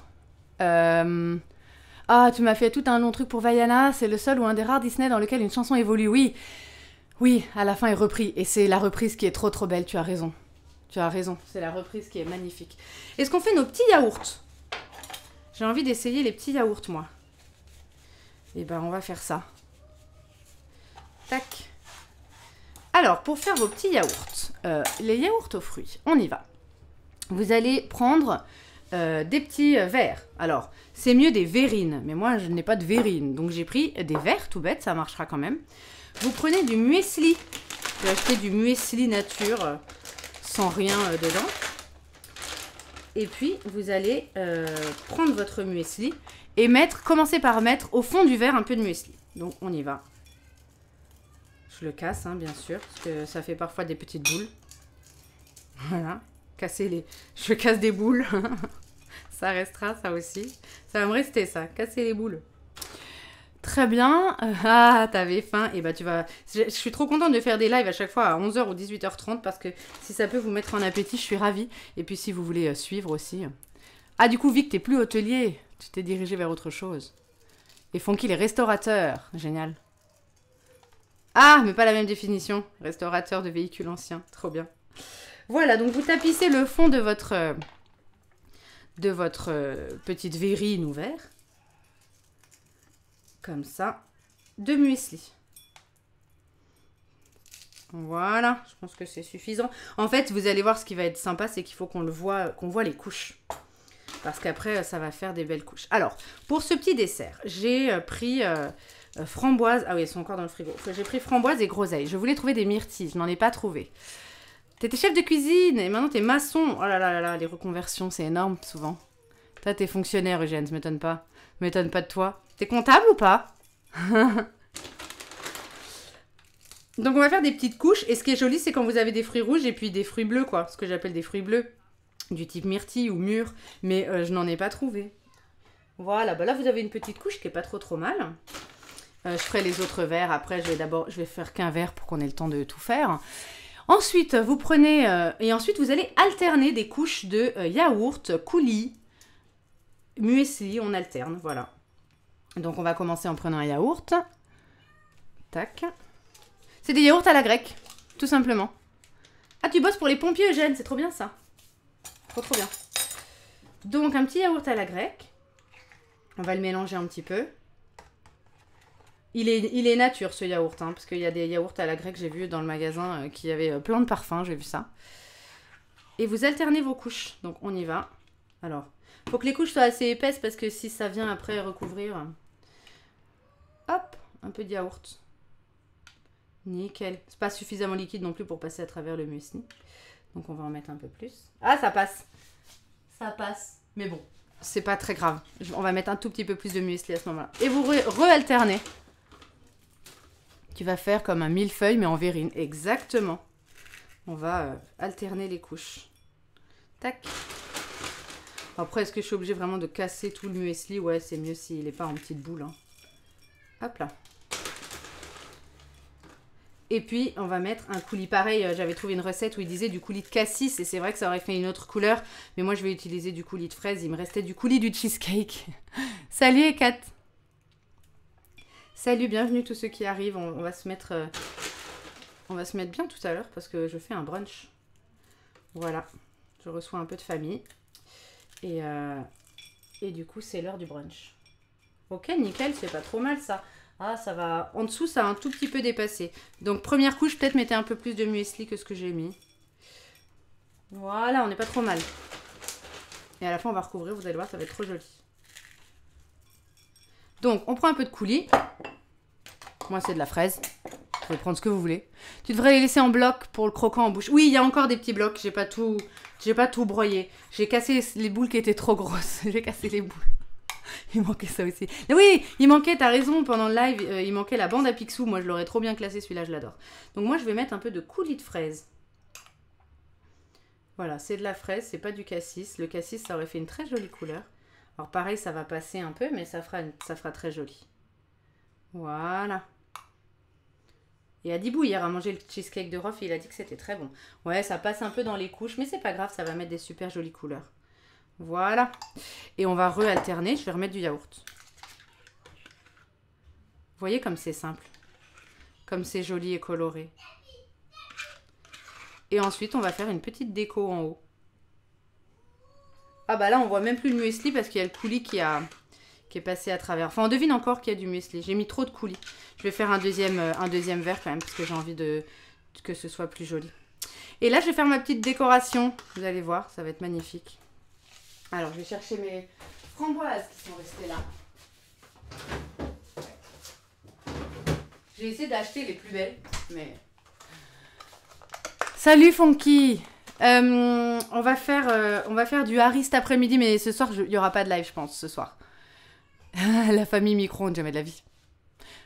Ah, tu m'as fait tout un long truc pour Vaiana. C'est le seul ou un des rares Disney dans lequel une chanson évolue. Oui, oui, à la fin est repris. Et c'est la reprise qui est trop trop belle, tu as raison. Tu as raison, c'est la reprise qui est magnifique. Est-ce qu'on fait nos petits yaourts? J'ai envie d'essayer les petits yaourts, moi. Eh ben, on va faire ça. Tac. Alors, pour faire vos petits yaourts, les yaourts aux fruits, on y va. Vous allez prendre des petits verres. Alors, c'est mieux des verrines, mais moi, je n'ai pas de verrines. Donc, j'ai pris des verres, tout bête, ça marchera quand même. Vous prenez du muesli. J'ai acheté du muesli nature, sans rien dedans. Et puis, vous allez prendre votre muesli et commencer par mettre au fond du verre un peu de muesli. Donc, on y va. Je le casse, hein, bien sûr, parce que ça fait parfois des petites boules. Voilà. Je casse des boules. Ça restera, ça aussi. Ça va me rester, ça. Casser les boules. Très bien. Ah, t'avais faim. Et bah, tu vas... Je suis trop contente de faire des lives à chaque fois à 11h ou 18h30 parce que si ça peut vous mettre en appétit, je suis ravie. Et puis, si vous voulez suivre aussi. Ah, du coup, Vic, t'es plus hôtelier. Tu t'es dirigé vers autre chose. Et Fonky, les restaurateurs. Génial. Ah, mais pas la même définition. Restaurateur de véhicules anciens. Trop bien. Voilà, donc vous tapissez le fond de votre petite verrine ou verre. Comme ça. De muesli. Voilà, je pense que c'est suffisant. En fait, vous allez voir ce qui va être sympa, c'est qu'il faut qu'on voit les couches. Parce qu'après, ça va faire des belles couches. Alors, pour ce petit dessert, j'ai pris... framboise, ah oui, elles sont encore dans le frigo. J'ai pris framboise et groseille. Je voulais trouver des myrtilles, je n'en ai pas trouvé. T'étais chef de cuisine et maintenant t'es maçon. Oh là là là là, les reconversions, c'est énorme souvent. Toi, t'es fonctionnaire, Eugène, ça m'étonne pas. M'étonne pas de toi. T'es comptable ou pas? Donc on va faire des petites couches. Et ce qui est joli, c'est quand vous avez des fruits rouges et puis des fruits bleus, quoi. Ce que j'appelle des fruits bleus. Du type myrtille ou mûre. Mais je n'en ai pas trouvé. Voilà, bah là vous avez une petite couche qui est pas trop mal. Je ferai les autres verres. Après, je vais faire qu'un verre pour qu'on ait le temps de tout faire. Ensuite, vous prenez... et ensuite, vous allez alterner des couches de yaourt, coulis, muesli. On alterne, voilà. Donc, on va commencer en prenant un yaourt. Tac. C'est des yaourts à la grecque, tout simplement. Ah, tu bosses pour les pompiers, Eugène. C'est trop bien, ça. Trop, trop bien. Donc, un petit yaourt à la grecque. On va le mélanger un petit peu. Il est nature ce yaourt, hein, parce qu'il y a des yaourts à la grecque, j'ai vu dans le magasin, qui avaient plein de parfums, j'ai vu ça. Et vous alternez vos couches, donc on y va. Alors, faut que les couches soient assez épaisses, parce que si ça vient après recouvrir... Hop, un peu de yaourt. Nickel. C'est pas suffisamment liquide non plus pour passer à travers le muesli. Donc on va en mettre un peu plus. Ah, ça passe. Ça passe. Mais bon, c'est pas très grave. On va mettre un tout petit peu plus de muesli à ce moment-là. Et vous re-alternez. Tu vas faire comme un millefeuille, mais en verrine. Exactement. On va alterner les couches. Tac. Après, est-ce que je suis obligée vraiment de casser tout le muesli? Ouais, c'est mieux s'il n'est pas en petite boule. Hein. Hop là. Et puis, on va mettre un coulis pareil. J'avais trouvé une recette où il disait du coulis de cassis. Et c'est vrai que ça aurait fait une autre couleur. Mais moi, je vais utiliser du coulis de fraise. Il me restait du coulis du cheesecake. Salut, Ekat. Salut, bienvenue tous ceux qui arrivent. On va se mettre bien tout à l'heure parce que je fais un brunch. Voilà. Je reçois un peu de famille. Et du coup, c'est l'heure du brunch. Ok, nickel. C'est pas trop mal, ça. Ah, ça va. En dessous, ça a un tout petit peu dépassé. Donc, première couche, peut-être mettez un peu plus de muesli que ce que j'ai mis. Voilà, on n'est pas trop mal. Et à la fin, on va recouvrir. Vous allez voir, ça va être trop joli. Donc, on prend un peu de coulis. Moi, c'est de la fraise. Vous pouvez prendre ce que vous voulez. Tu devrais les laisser en bloc pour le croquant en bouche. Oui, il y a encore des petits blocs. J'ai pas tout broyé. J'ai cassé les boules qui étaient trop grosses. J'ai cassé les boules. Il manquait ça aussi. Mais oui, il manquait, t'as raison, pendant le live, il manquait la bande à Picsou. Moi, je l'aurais trop bien classé, celui-là, je l'adore. Donc moi, je vais mettre un peu de coulis de fraise. Voilà, c'est de la fraise, c'est pas du cassis. Le cassis, ça aurait fait une très jolie couleur. Alors pareil, ça va passer un peu, mais ça fera très joli. Voilà. Et Adibou, hier, a mangé le cheesecake de Rof et il a dit que c'était très bon. Ouais, ça passe un peu dans les couches, mais c'est pas grave, ça va mettre des super jolies couleurs. Voilà. Et on va re-alterner. Je vais remettre du yaourt. Vous voyez comme c'est simple. Comme c'est joli et coloré. Et ensuite, on va faire une petite déco en haut. Ah bah là, on voit même plus le muesli parce qu'il y a le coulis qui est passé à travers. Enfin, on devine encore qu'il y a du muesli. J'ai mis trop de coulis. Je vais faire un deuxième verre quand même parce que j'ai envie que ce soit plus joli. Et là, je vais faire ma petite décoration. Vous allez voir, ça va être magnifique. Alors, je vais chercher mes framboises qui sont restées là. J'ai essayé d'acheter les plus belles, mais... Salut Fonky. On va faire du Harry cet après-midi, mais ce soir, il n'y aura pas de live, je pense, ce soir. La famille micro-ondes, jamais de la vie.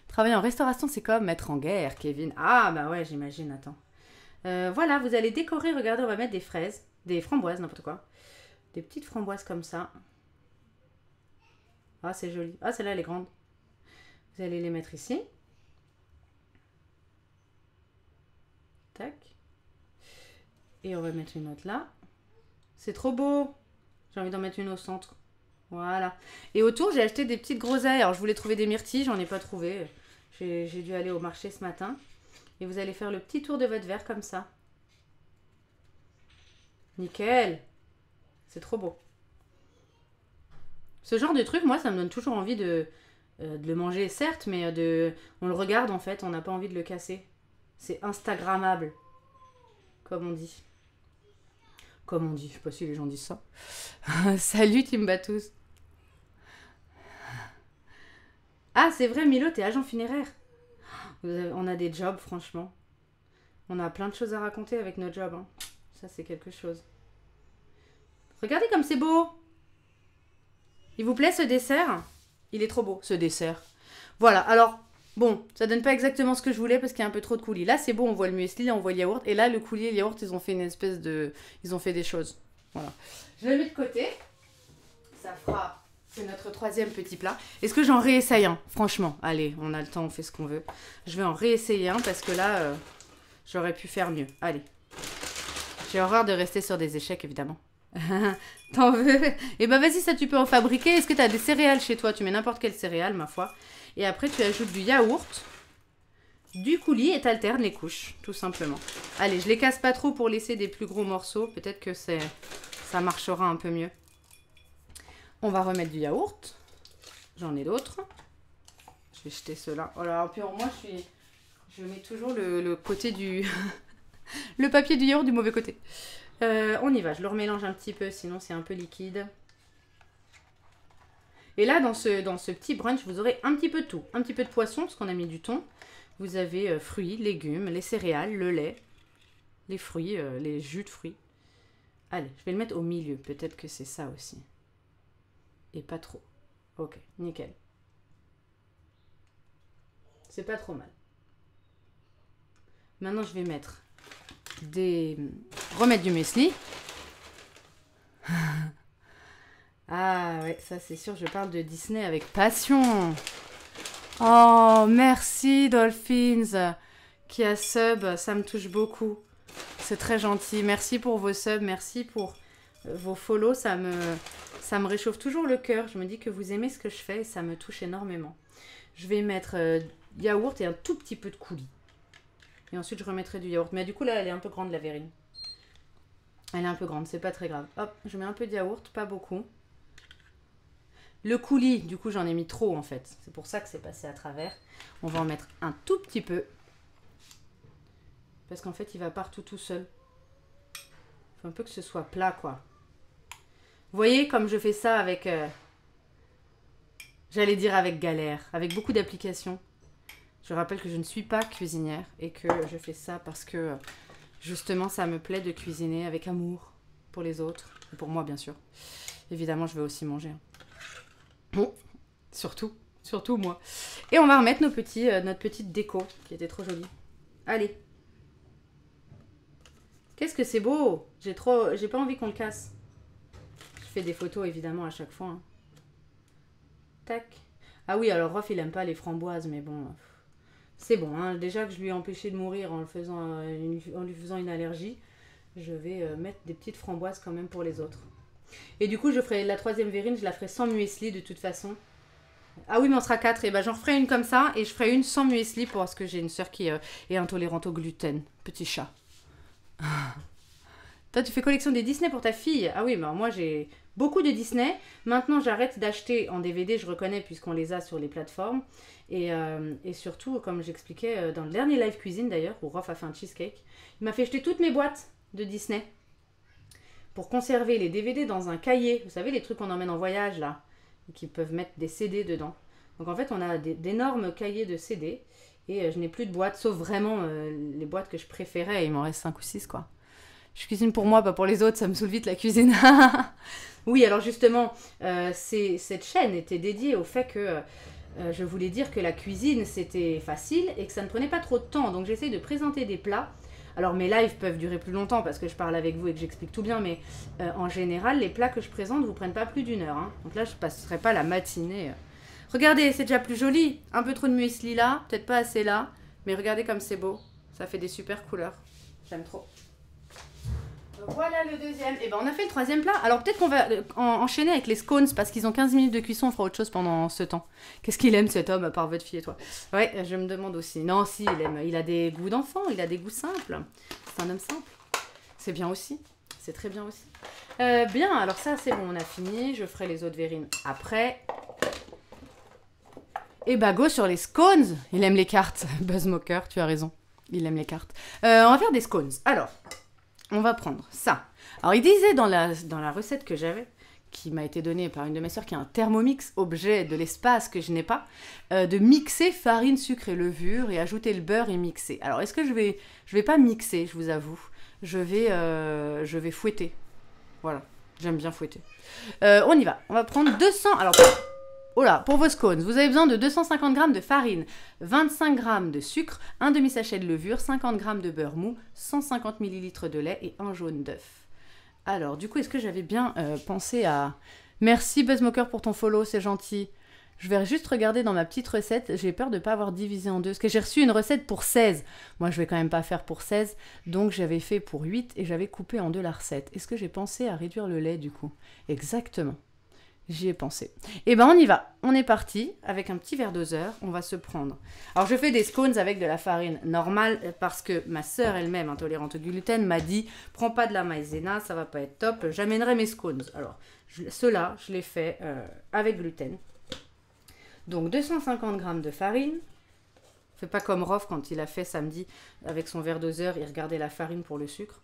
Travailler en restauration, c'est comme être en guerre, Kevin. Ah, bah ouais, j'imagine, attends. Voilà, vous allez décorer, regardez, on va mettre des fraises, des framboises, n'importe quoi. Des petites framboises comme ça. Ah, c'est joli. Ah, celle-là, elle est grande. Vous allez les mettre ici. Tac. Et on va mettre une autre là. C'est trop beau. J'ai envie d'en mettre une au centre. Voilà. Et autour, j'ai acheté des petites groseilles. Alors, je voulais trouver des myrtilles. J'en ai pas trouvé. J'ai dû aller au marché ce matin. Et vous allez faire le petit tour de votre verre comme ça. Nickel. C'est trop beau. Ce genre de truc, moi, ça me donne toujours envie de le manger, certes, mais on le regarde, en fait, on n'a pas envie de le casser. C'est instagrammable, comme on dit. Comme on dit, je sais pas si les gens disent ça. Salut, Timbatous. Ah, c'est vrai, Milo, t'es agent funéraire. On a des jobs, franchement. On a plein de choses à raconter avec nos jobs. Hein. Ça, c'est quelque chose. Regardez comme c'est beau. Il vous plaît ce dessert? Il est trop beau, ce dessert. Voilà, alors, bon, ça donne pas exactement ce que je voulais parce qu'il y a un peu trop de coulis. Là, c'est beau, on voit le muesli, là, on voit le yaourt. Et là, le coulis et le yaourt, ils ont fait une espèce de... Ils ont fait des choses. Voilà. Je le mets de côté. Ça fera... C'est notre troisième petit plat. Est-ce que j'en réessaye un? Franchement, allez, on a le temps, on fait ce qu'on veut. Je vais en réessayer un parce que là, j'aurais pu faire mieux. Allez. J'ai horreur de rester sur des échecs, évidemment. T'en veux? Eh ben vas-y, ça tu peux en fabriquer. Est-ce que tu as des céréales chez toi? Tu mets n'importe quelle céréale, ma foi. Et après, tu ajoutes du yaourt, du coulis et t'alternes les couches, tout simplement. Allez, je les casse pas trop pour laisser des plus gros morceaux. Peut-être que ça marchera un peu mieux. On va remettre du yaourt. J'en ai d'autres. Je vais jeter ceux-là. Oh là, puis moi, je mets toujours le côté du... le papier du yaourt du mauvais côté. On y va, je le remélange un petit peu, sinon c'est un peu liquide. Et là, dans ce petit brunch, vous aurez un petit peu de tout. Un petit peu de poisson, parce qu'on a mis du thon. Vous avez fruits, légumes, les céréales, le lait, les fruits, les jus de fruits. Allez, je vais le mettre au milieu. Peut-être que c'est ça aussi. Et pas trop. Ok, nickel. C'est pas trop mal. Maintenant, je vais mettre remettre du muesli. Ah ouais, ça c'est sûr, je parle de Disney avec passion. Oh, merci Dolphins qui a sub, ça me touche beaucoup. C'est très gentil. Merci pour vos subs, merci pour vos follow. Ça me réchauffe toujours le cœur. Je me dis que vous aimez ce que je fais et ça me touche énormément. Je vais mettre yaourt et un tout petit peu de coulis. Et ensuite, je remettrai du yaourt. Mais du coup, là, elle est un peu grande, la verrine. Elle est un peu grande, c'est pas très grave. Hop, je mets un peu de yaourt, pas beaucoup. Le coulis, du coup, j'en ai mis trop, en fait. C'est pour ça que c'est passé à travers. On va en mettre un tout petit peu. Parce qu'en fait, il va partout tout seul. Il faut un peu que ce soit plat, quoi. Vous voyez, comme je fais ça avec... j'allais dire avec galère, avec beaucoup d'applications. Je rappelle que je ne suis pas cuisinière et que je fais ça parce que... justement, ça me plaît de cuisiner avec amour pour les autres. Et pour moi, bien sûr. Évidemment, je vais aussi manger. Bon, surtout moi. Et on va remettre notre petite déco qui était trop jolie. Allez. Qu'est-ce que c'est beau! J'ai pas envie qu'on le casse. Je fais des photos, évidemment, à chaque fois. Hein. Tac. Ah oui, alors Rof, il aime pas les framboises, mais bon... c'est bon, hein. Déjà que je lui ai empêché de mourir en lui faisant une allergie, je vais mettre des petites framboises quand même pour les autres. Et du coup, je ferai la troisième verrine, je la ferai sans muesli de toute façon. Ah oui, mais on sera 4, et ben j'en ferai une comme ça, et je ferai une sans muesli parce que j'ai une soeur qui est intolérante au gluten. Petit chat. Toi, tu fais collection des Disney pour ta fille? Ah oui, bah moi j'ai beaucoup de Disney. Maintenant, j'arrête d'acheter en DVD, je reconnais, puisqu'on les a sur les plateformes. Et surtout, comme j'expliquais dans le dernier live cuisine d'ailleurs, où Rof a fait un cheesecake, il m'a fait jeter toutes mes boîtes de Disney pour conserver les DVD dans un cahier. Vous savez, les trucs qu'on emmène en voyage là, et qui peuvent mettre des CD dedans. Donc en fait, on a d'énormes cahiers de CD et je n'ai plus de boîtes, sauf vraiment les boîtes que je préférais. Il m'en reste 5 ou 6 quoi. Je cuisine pour moi, pas pour les autres, ça me saoule vite la cuisine. Oui, alors justement, cette chaîne était dédiée au fait que je voulais dire que la cuisine, c'était facile et que ça ne prenait pas trop de temps. Donc j'essaye de présenter des plats. Alors mes lives peuvent durer plus longtemps parce que je parle avec vous et que j'explique tout bien, mais en général, les plats que je présente ne vous prennent pas plus d'1 heure. Hein. Donc là, je ne passerai pas la matinée. Regardez, c'est déjà plus joli. Un peu trop de muesli là, peut-être pas assez là. Mais regardez comme c'est beau. Ça fait des super couleurs. J'aime trop. Voilà le deuxième. Et ben on a fait le troisième plat. Alors peut-être qu'on va enchaîner avec les scones parce qu'ils ont 15 minutes de cuisson. On fera autre chose pendant ce temps. Qu'est-ce qu'il aime cet homme à part votre fille et toi? Ouais, je me demande aussi. Non, si, il aime. Il a des goûts d'enfant. Il a des goûts simples. C'est un homme simple. C'est bien aussi. C'est très bien aussi. Bien, alors ça c'est bon, on a fini. Je ferai les autres verrines après. Et bah go sur les scones. Il aime les cartes. Buzzmoker, tu as raison. Il aime les cartes. On va faire des scones. Alors... on va prendre ça. Alors, il disait dans la recette que j'avais, qui m'a été donnée par une de mes sœurs, qui est un Thermomix, objet de l'espace que je n'ai pas, de mixer farine, sucre et levure et ajouter le beurre et mixer. Alors, est-ce que je vais pas mixer, je vous avoue. Je vais fouetter. Voilà, j'aime bien fouetter. On y va. On va prendre 200... alors, oh là, pour vos scones, vous avez besoin de 250 g de farine, 25 g de sucre, un demi-sachet de levure, 50 g de beurre mou, 150 ml de lait et un jaune d'œuf. Alors, du coup, est-ce que j'avais bien pensé à... Merci Buzzmoker pour ton follow, c'est gentil. Je vais juste regarder dans ma petite recette. J'ai peur de ne pas avoir divisé en deux. Parce que j'ai reçu une recette pour 16. Moi, je vais quand même pas faire pour 16. Donc, j'avais fait pour 8 et j'avais coupé en deux la recette. Est-ce que j'ai pensé à réduire le lait, du coup? Exactement. J'y ai pensé. Et ben on y va. On est parti avec un petit verre doseur. On va se prendre. Alors je fais des scones avec de la farine normale parce que ma sœur elle-même, intolérante au gluten, m'a dit prends pas de la maïzena, ça va pas être top. J'amènerai mes scones. Alors ceux-là, je les fais avec gluten. Donc 250 g de farine. Fais pas comme Rof quand il a fait samedi avec son verre doseur, il regardait la farine pour le sucre.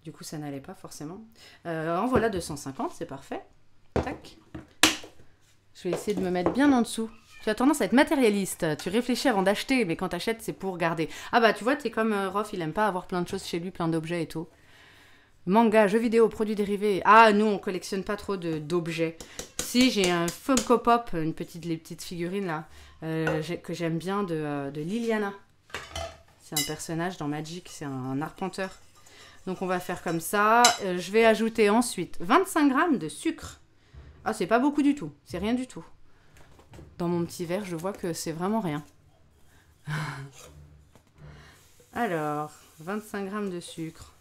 Du coup ça n'allait pas forcément. En voilà 250, c'est parfait. Tac. Je vais essayer de me mettre bien en dessous. Tu as tendance à être matérialiste. Tu réfléchis avant d'acheter, mais quand tu achètes, c'est pour garder. Ah bah, tu vois, t'es comme Rof, il aime pas avoir plein de choses chez lui, plein d'objets et tout. Manga, jeux vidéo, produits dérivés. Ah, nous, on collectionne pas trop d'objets. Si, j'ai un Funko Pop, les petites figurines là, que j'aime bien de Liliana. C'est un personnage dans Magic, c'est un arpenteur. Donc, on va faire comme ça. Je vais ajouter ensuite 25 g de sucre. Ah, c'est pas beaucoup du tout. C'est rien du tout. Dans mon petit verre, je vois que c'est vraiment rien. Alors, 25 grammes de sucre.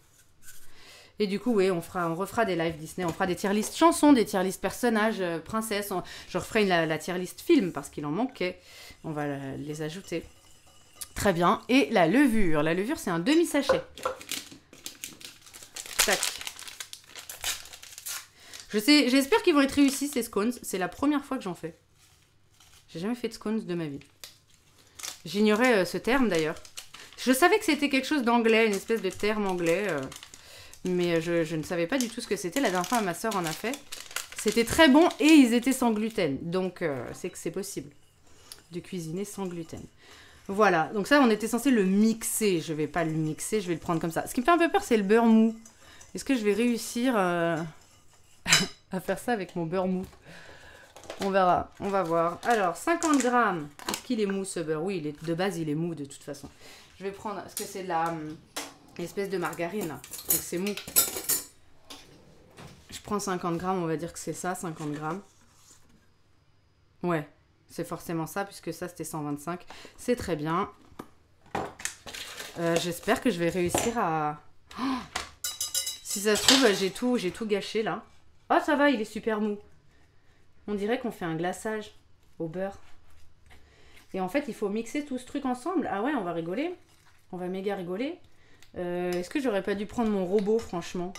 Et du coup, oui, on refera des lives Disney, on fera des tier list chansons, des tier list personnages, princesses. Je referai la tier list film parce qu'il en manquait. On va les ajouter. Très bien. Et la levure. La levure, c'est un demi-sachet. Tac. J'espère qu'ils vont être réussis, ces scones. C'est la première fois que j'en fais. J'ai jamais fait de scones de ma vie. J'ignorais ce terme, d'ailleurs. Je savais que c'était quelque chose d'anglais, une espèce de terme anglais. Mais je ne savais pas du tout ce que c'était. La dernière fois, ma soeur en a fait. C'était très bon et ils étaient sans gluten. Donc, c'est que c'est possible de cuisiner sans gluten. Voilà. Donc ça, on était censé le mixer. Je ne vais pas le mixer, je vais le prendre comme ça. Ce qui me fait un peu peur, c'est le beurre mou. Est-ce que je vais réussir à faire ça avec mon beurre mou? On verra. On va voir. Alors, 50 grammes. Est-ce qu'il est mou, ce beurre? Oui, de base, il est mou de toute façon. Je vais prendre... Est-ce que c'est de la... espèce de margarine, là. Donc c'est mou. Je prends 50 grammes, on va dire que c'est ça, 50 grammes. Ouais, c'est forcément ça, puisque ça, c'était 125. C'est très bien. J'espère que je vais réussir à... Oh, si ça se trouve, j'ai tout gâché, là. Oh, ça va, il est super mou. On dirait qu'on fait un glaçage au beurre. Et en fait, il faut mixer tout ce truc ensemble. Ah ouais, on va rigoler. On va méga rigoler. Est-ce que j'aurais pas dû prendre mon robot, franchement?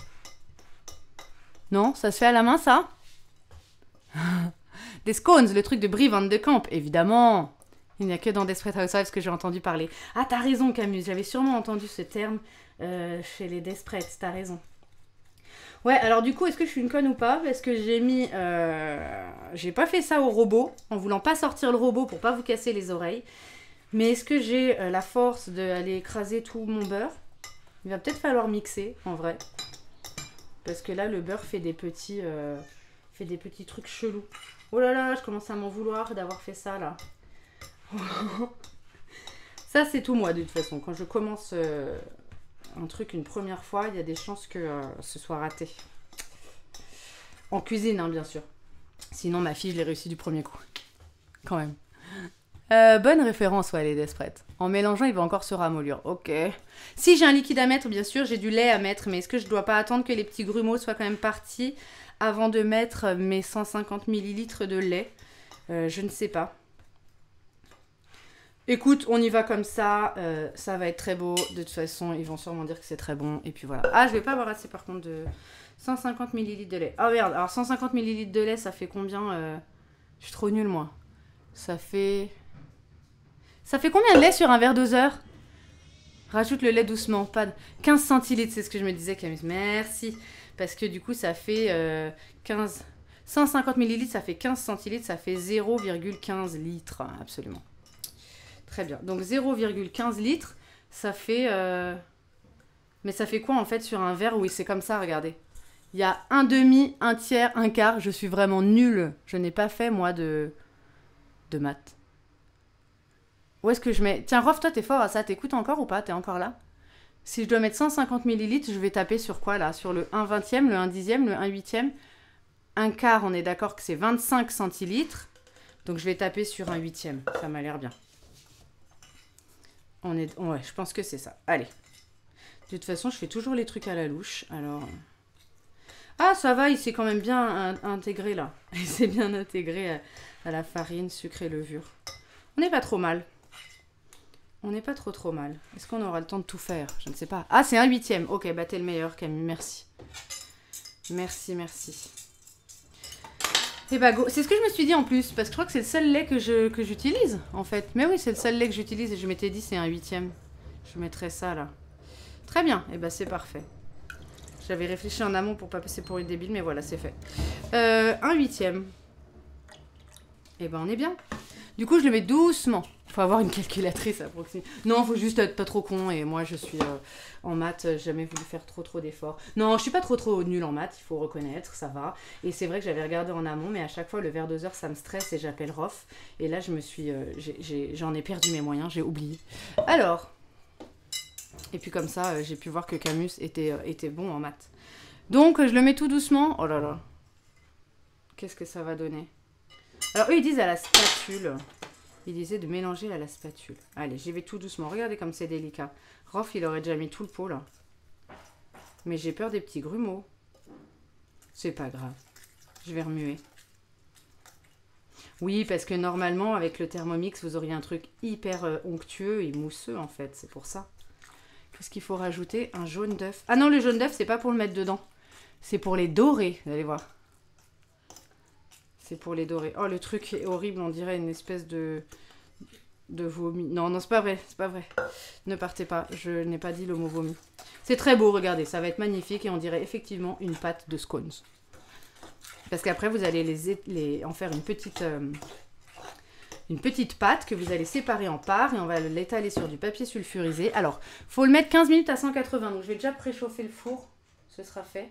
Non, ça se fait à la main, ça? Des scones, le truc de Brie Van de Camp, évidemment. Il n'y a que dans Desperate Housewives que j'ai entendu parler. Ah, t'as raison, Camus, j'avais sûrement entendu ce terme chez les Desperate, t'as raison. Ouais, alors du coup, est-ce que je suis une conne ou pas? Parce que j'ai mis... j'ai pas fait ça au robot, en voulant pas sortir le robot pour pas vous casser les oreilles. Mais est-ce que j'ai la force d'aller écraser tout mon beurre? Il va peut-être falloir mixer, en vrai. Parce que là, le beurre fait des petits trucs chelous. Oh là là, je commence à m'en vouloir d'avoir fait ça, là. Ça, c'est tout moi, de toute façon. Quand je commence un truc une première fois, il y a des chances que ce soit raté. En cuisine, hein, bien sûr. Sinon, ma fille, je l'ai réussi du premier coup. Quand même. Bonne référence, ouais, les Desperate. En mélangeant, il va encore se ramollir. Ok. Si j'ai un liquide à mettre, bien sûr, j'ai du lait à mettre. Mais est-ce que je dois pas attendre que les petits grumeaux soient quand même partis avant de mettre mes 150 ml de lait? Je ne sais pas. Écoute, on y va comme ça. Ça va être très beau. De toute façon, ils vont sûrement dire que c'est très bon. Et puis voilà. Ah, je vais pas avoir assez, par contre, de 150 ml de lait. Ah, merde. Alors, 150 ml de lait, ça fait combien? Je suis trop nulle, moi. Ça fait combien de lait sur un verre doseur? Rajoute le lait doucement. Pas de... 15 centilitres, c'est ce que je me disais, Camille. Merci. Parce que du coup, ça fait 15... 150 millilitres, ça fait 15 centilitres, ça fait 0,15 litres. Absolument. Très bien. Donc 0,15 litres, ça fait... Mais ça fait quoi en fait sur un verre? Oui, c'est comme ça, regardez. Il y a un demi, un tiers, un quart. Je suis vraiment nulle. Je n'ai pas fait, moi, de maths. Où est-ce que je mets... Tiens, Rof, toi, t'es fort à ça. T'écoutes encore ou pas? T'es encore là? Si je dois mettre 150 millilitres, je vais taper sur quoi, là? Sur le 1/20e, le 1/10e, le 1/8e. Un quart, on est d'accord que c'est 25 centilitres. Donc, je vais taper sur 1/8e. Ça m'a l'air bien. Ouais, je pense que c'est ça. Allez. De toute façon, je fais toujours les trucs à la louche. Alors... Ah, ça va, il s'est quand même bien intégré, là. Il s'est bien intégré à la farine, sucre et levure. On n'est pas trop mal. On n'est pas trop mal. Est-ce qu'on aura le temps de tout faire? Je ne sais pas. Ah, c'est 1/8e. Ok, bah t'es le meilleur, Camille. Merci. Merci. Et bah go. C'est ce que je me suis dit en plus, parce que je crois que c'est le seul lait que j'utilise, en fait. Mais oui, c'est le seul lait que j'utilise et je m'étais dit c'est 1/8e. Je mettrais ça, là. Très bien. Et bah c'est parfait. J'avais réfléchi en amont pour pas passer pour une débile, mais voilà, c'est fait. 1/8e. Et ben on est bien. Du coup, je le mets doucement. Faut avoir une calculatrice à proximité. Non, faut juste être pas trop con. Et moi, je suis en maths, j'ai jamais voulu faire trop d'efforts. Non, je suis pas trop nulle en maths, il faut reconnaître, ça va. Et c'est vrai que j'avais regardé en amont, mais à chaque fois, le verre doseur, ça me stresse et j'appelle Rof. Et là, je me suis, j'en ai perdu mes moyens, j'ai oublié. Alors, et puis comme ça, j'ai pu voir que Camus était bon en maths. Donc, je le mets tout doucement. Oh là là. Qu'est-ce que ça va donner? Alors, eux, ils disent à la spatule. Il disait de mélanger à la spatule. Allez, j'y vais tout doucement. Regardez comme c'est délicat. Rof, il aurait déjà mis tout le pot là. Mais j'ai peur des petits grumeaux. C'est pas grave. Je vais remuer. Oui, parce que normalement, avec le Thermomix, vous auriez un truc hyper onctueux et mousseux en fait. C'est pour ça. Qu'est-ce qu'il faut rajouter? Un jaune d'œuf. Ah non, le jaune d'œuf, c'est pas pour le mettre dedans. C'est pour les dorer, vous allez voir. C'est pour les dorer. Oh, le truc est horrible, on dirait une espèce de vomi. Non, non, c'est pas vrai, c'est pas vrai. Ne partez pas, je n'ai pas dit le mot vomi. C'est très beau, regardez, ça va être magnifique et on dirait effectivement une pâte de scones. Parce qu'après, vous allez en faire une petite pâte que vous allez séparer en parts et on va l'étaler sur du papier sulfurisé. Alors, il faut le mettre 15 minutes à 180. Donc, je vais déjà préchauffer le four. Ce sera fait.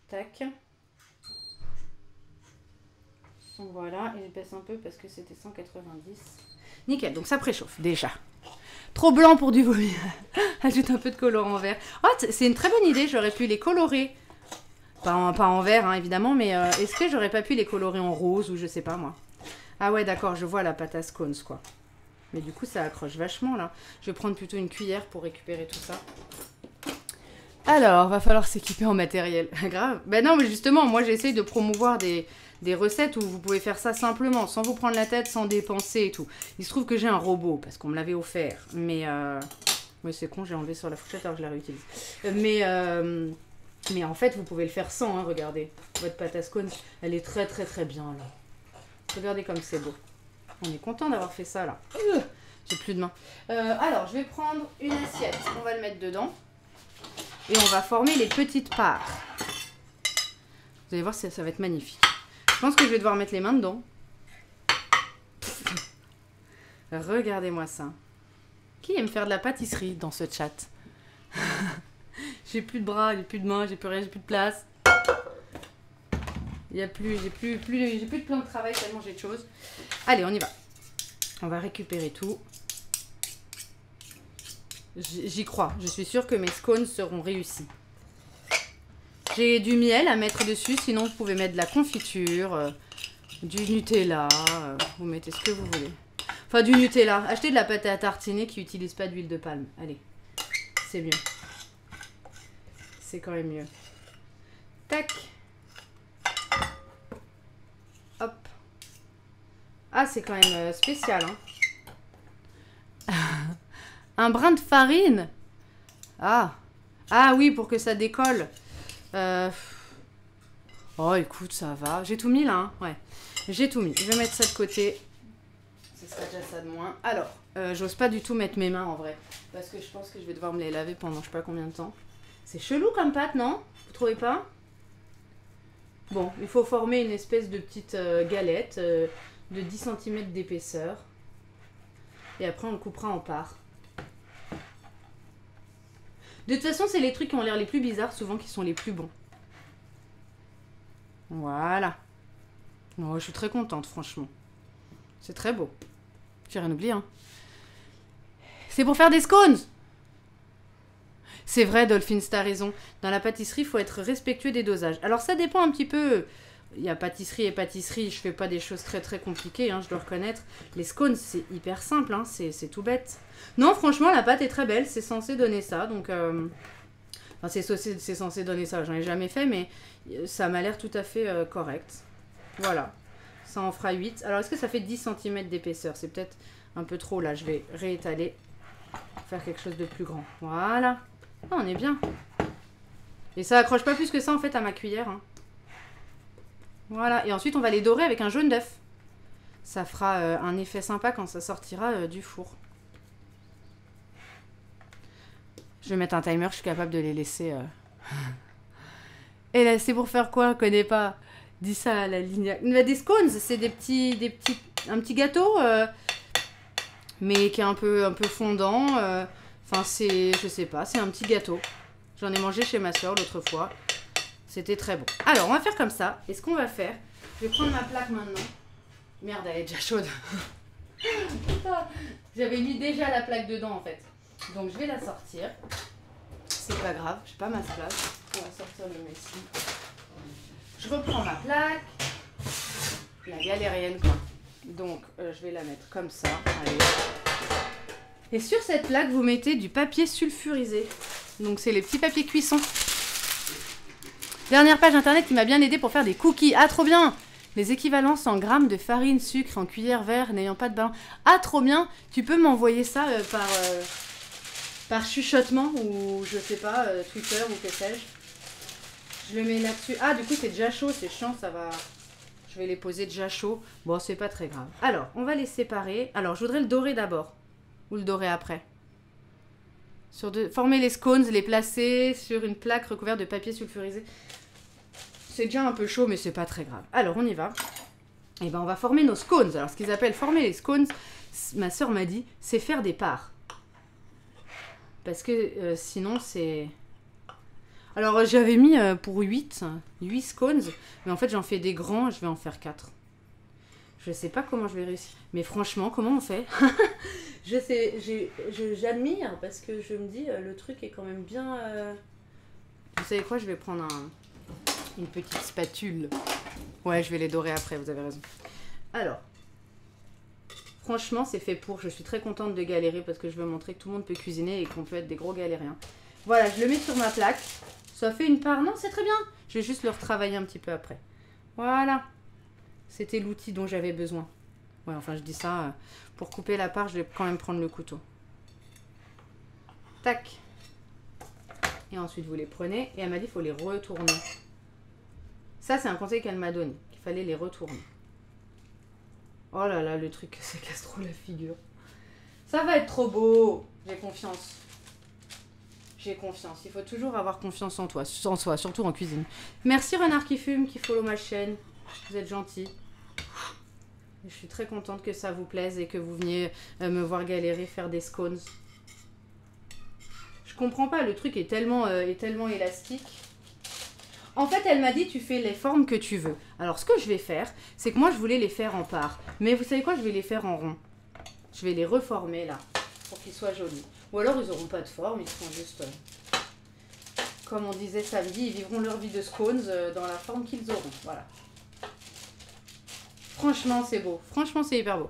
Tac. Donc, voilà. Et je baisse un peu parce que c'était 190. Nickel. Donc, ça préchauffe déjà. Trop blanc pour du vomi. Ajoute un peu de colorant vert. Oh, c'est une très bonne idée. J'aurais pu les colorer. Pas en vert, hein, évidemment. Mais est-ce que j'aurais pas pu les colorer en rose ou je sais pas, moi. Ah ouais, d'accord, je vois la pâte à scones, quoi. Mais du coup, ça accroche vachement, là. Je vais prendre plutôt une cuillère pour récupérer tout ça. Alors, va falloir s'équiper en matériel. Grave. Ben non, mais justement, moi, j'essaye de promouvoir des recettes où vous pouvez faire ça simplement, sans vous prendre la tête, sans dépenser et tout. Il se trouve que j'ai un robot, parce qu'on me l'avait offert. Mais, oui, c'est con, j'ai enlevé sur la fourchette alors que je la réutilise. Mais en fait, vous pouvez le faire sans, hein, regardez. Votre pâte à scones, elle est très, très, très bien, là. Regardez comme c'est beau. On est content d'avoir fait ça là. J'ai plus de main. Alors, je vais prendre une assiette. On va le mettre dedans. Et on va former les petites parts. Vous allez voir, ça va être magnifique. Je pense que je vais devoir mettre les mains dedans. Regardez-moi ça. Qui aime faire de la pâtisserie dans ce chat? J'ai plus de bras, j'ai plus de mains, j'ai plus rien, j'ai plus de place. J'ai plus de plan de travail tellement j'ai de choses. Allez, on y va. On va récupérer tout. J'y crois. Je suis sûre que mes scones seront réussis. J'ai du miel à mettre dessus. Sinon, vous pouvez mettre de la confiture, du Nutella. Vous mettez ce que vous voulez. Enfin, du Nutella. Achetez de la pâte à tartiner qui n'utilise pas d'huile de palme. Allez, c'est mieux. C'est quand même mieux. Tac. Hop. Ah, c'est quand même spécial, hein. Un brin de farine. Ah. Ah oui, pour que ça décolle. Oh, écoute, ça va. J'ai tout mis, là, hein. Ouais. J'ai tout mis. Je vais mettre ça de côté. Ce sera déjà ça de moins. Alors, j'ose pas du tout mettre mes mains, en vrai. Parce que je pense que je vais devoir me les laver pendant je sais pas combien de temps. C'est chelou comme pâte, non? Vous trouvez pas? Bon, il faut former une espèce de petite galette de 10 cm d'épaisseur. Et après, on le coupera en parts. De toute façon, c'est les trucs qui ont l'air les plus bizarres, souvent, qui sont les plus bons. Voilà. Oh, je suis très contente, franchement. C'est très beau. J'ai rien oublié, hein. C'est pour faire des scones! C'est vrai, Dolphine, t'as raison. Dans la pâtisserie, il faut être respectueux des dosages. Alors, ça dépend un petit peu. Il y a pâtisserie et pâtisserie. Je fais pas des choses très, très compliquées, hein, je dois reconnaître. Les scones, c'est hyper simple, hein, c'est tout bête. Non, franchement, la pâte est très belle. C'est censé donner ça, donc... Enfin, c'est censé donner ça. J'en ai jamais fait, mais ça m'a l'air tout à fait correct. Voilà. Ça en fera 8. Alors, est-ce que ça fait 10 cm d'épaisseur? C'est peut-être un peu trop, là. Je vais réétaler. Faire quelque chose de plus grand. Voilà. Ah, on est bien. Et ça accroche pas plus que ça en fait à ma cuillère. Hein. Voilà. Et ensuite on va les dorer avec un jaune d'œuf. Ça fera un effet sympa quand ça sortira du four. Je vais mettre un timer, je suis capable de les laisser. Et là, c'est pour faire quoi? Je connais pas. Dis ça à la ligne. Des scones, c'est un petit gâteau, mais qui est un peu fondant. Enfin, je sais pas, c'est un petit gâteau. J'en ai mangé chez ma soeur l'autre fois. C'était très bon. Alors, on va faire comme ça. Et ce qu'on va faire, je vais prendre ma plaque maintenant. Merde, elle est déjà chaude. J'avais mis déjà la plaque dedans, en fait. Donc, je vais la sortir. C'est pas grave, j'ai pas ma place. On va sortir le messie. Je reprends ma plaque. La galérienne, quoi. Donc, je vais la mettre comme ça. Allez. Et sur cette plaque, vous mettez du papier sulfurisé. Donc, c'est les petits papiers cuisson. Dernière page internet qui m'a bien aidé pour faire des cookies. Ah, trop bien! Les équivalences en grammes de farine, sucre en cuillère, verre, n'ayant pas de ballon. Ah, trop bien! Tu peux m'envoyer ça par chuchotement ou je sais pas, Twitter ou que sais-je. Je le mets là-dessus. Ah, du coup, c'est déjà chaud, c'est chiant, ça va... Je vais les poser déjà chaud. Bon, c'est pas très grave. Alors, on va les séparer. Alors, je voudrais le dorer d'abord. Ou le dorer après. Former les scones, les placer sur une plaque recouverte de papier sulfurisé. C'est déjà un peu chaud, mais c'est pas très grave. Alors, on y va. Et ben, on va former nos scones. Alors, ce qu'ils appellent former les scones, ma soeur m'a dit, c'est faire des parts. Parce que sinon, c'est... Alors, j'avais mis pour 8 scones, mais en fait, j'en fais des grands, je vais en faire 4. Je sais pas comment je vais réussir. Mais franchement, comment on fait? Je sais, j'admire parce que je me dis, le truc est quand même bien... Vous savez quoi? Je vais prendre une petite spatule. Ouais, je vais les dorer après, vous avez raison. Alors, franchement, c'est fait pour. Je suis très contente de galérer parce que je veux montrer que tout le monde peut cuisiner et qu'on peut être des gros galériens. Voilà, je le mets sur ma plaque. Ça fait une part. Non, c'est très bien. Je vais juste le retravailler un petit peu après. Voilà. C'était l'outil dont j'avais besoin. Ouais, enfin, je dis ça. Pour couper la part, je vais quand même prendre le couteau. Tac. Et ensuite, vous les prenez. Et elle m'a dit qu'il faut les retourner. Ça, c'est un conseil qu'elle m'a donné. Qu'il fallait les retourner. Oh là là, le truc, ça casse trop la figure. Ça va être trop beau. J'ai confiance. J'ai confiance. Il faut toujours avoir confiance en toi, surtout en cuisine. Merci Renard qui fume, qui follow ma chaîne. Vous êtes gentil. Je suis très contente que ça vous plaise et que vous veniez me voir galérer, faire des scones. Je comprends pas, le truc est tellement élastique. En fait, elle m'a dit, tu fais les formes que tu veux. Alors, ce que je vais faire, c'est que moi, je voulais les faire en parts. Mais vous savez quoi, je vais les faire en rond. Je vais les reformer, là, pour qu'ils soient jolis. Ou alors, ils n'auront pas de forme, ils seront juste... comme on disait samedi, ils vivront leur vie de scones dans la forme qu'ils auront. Voilà. Franchement, c'est beau. Franchement, c'est hyper beau.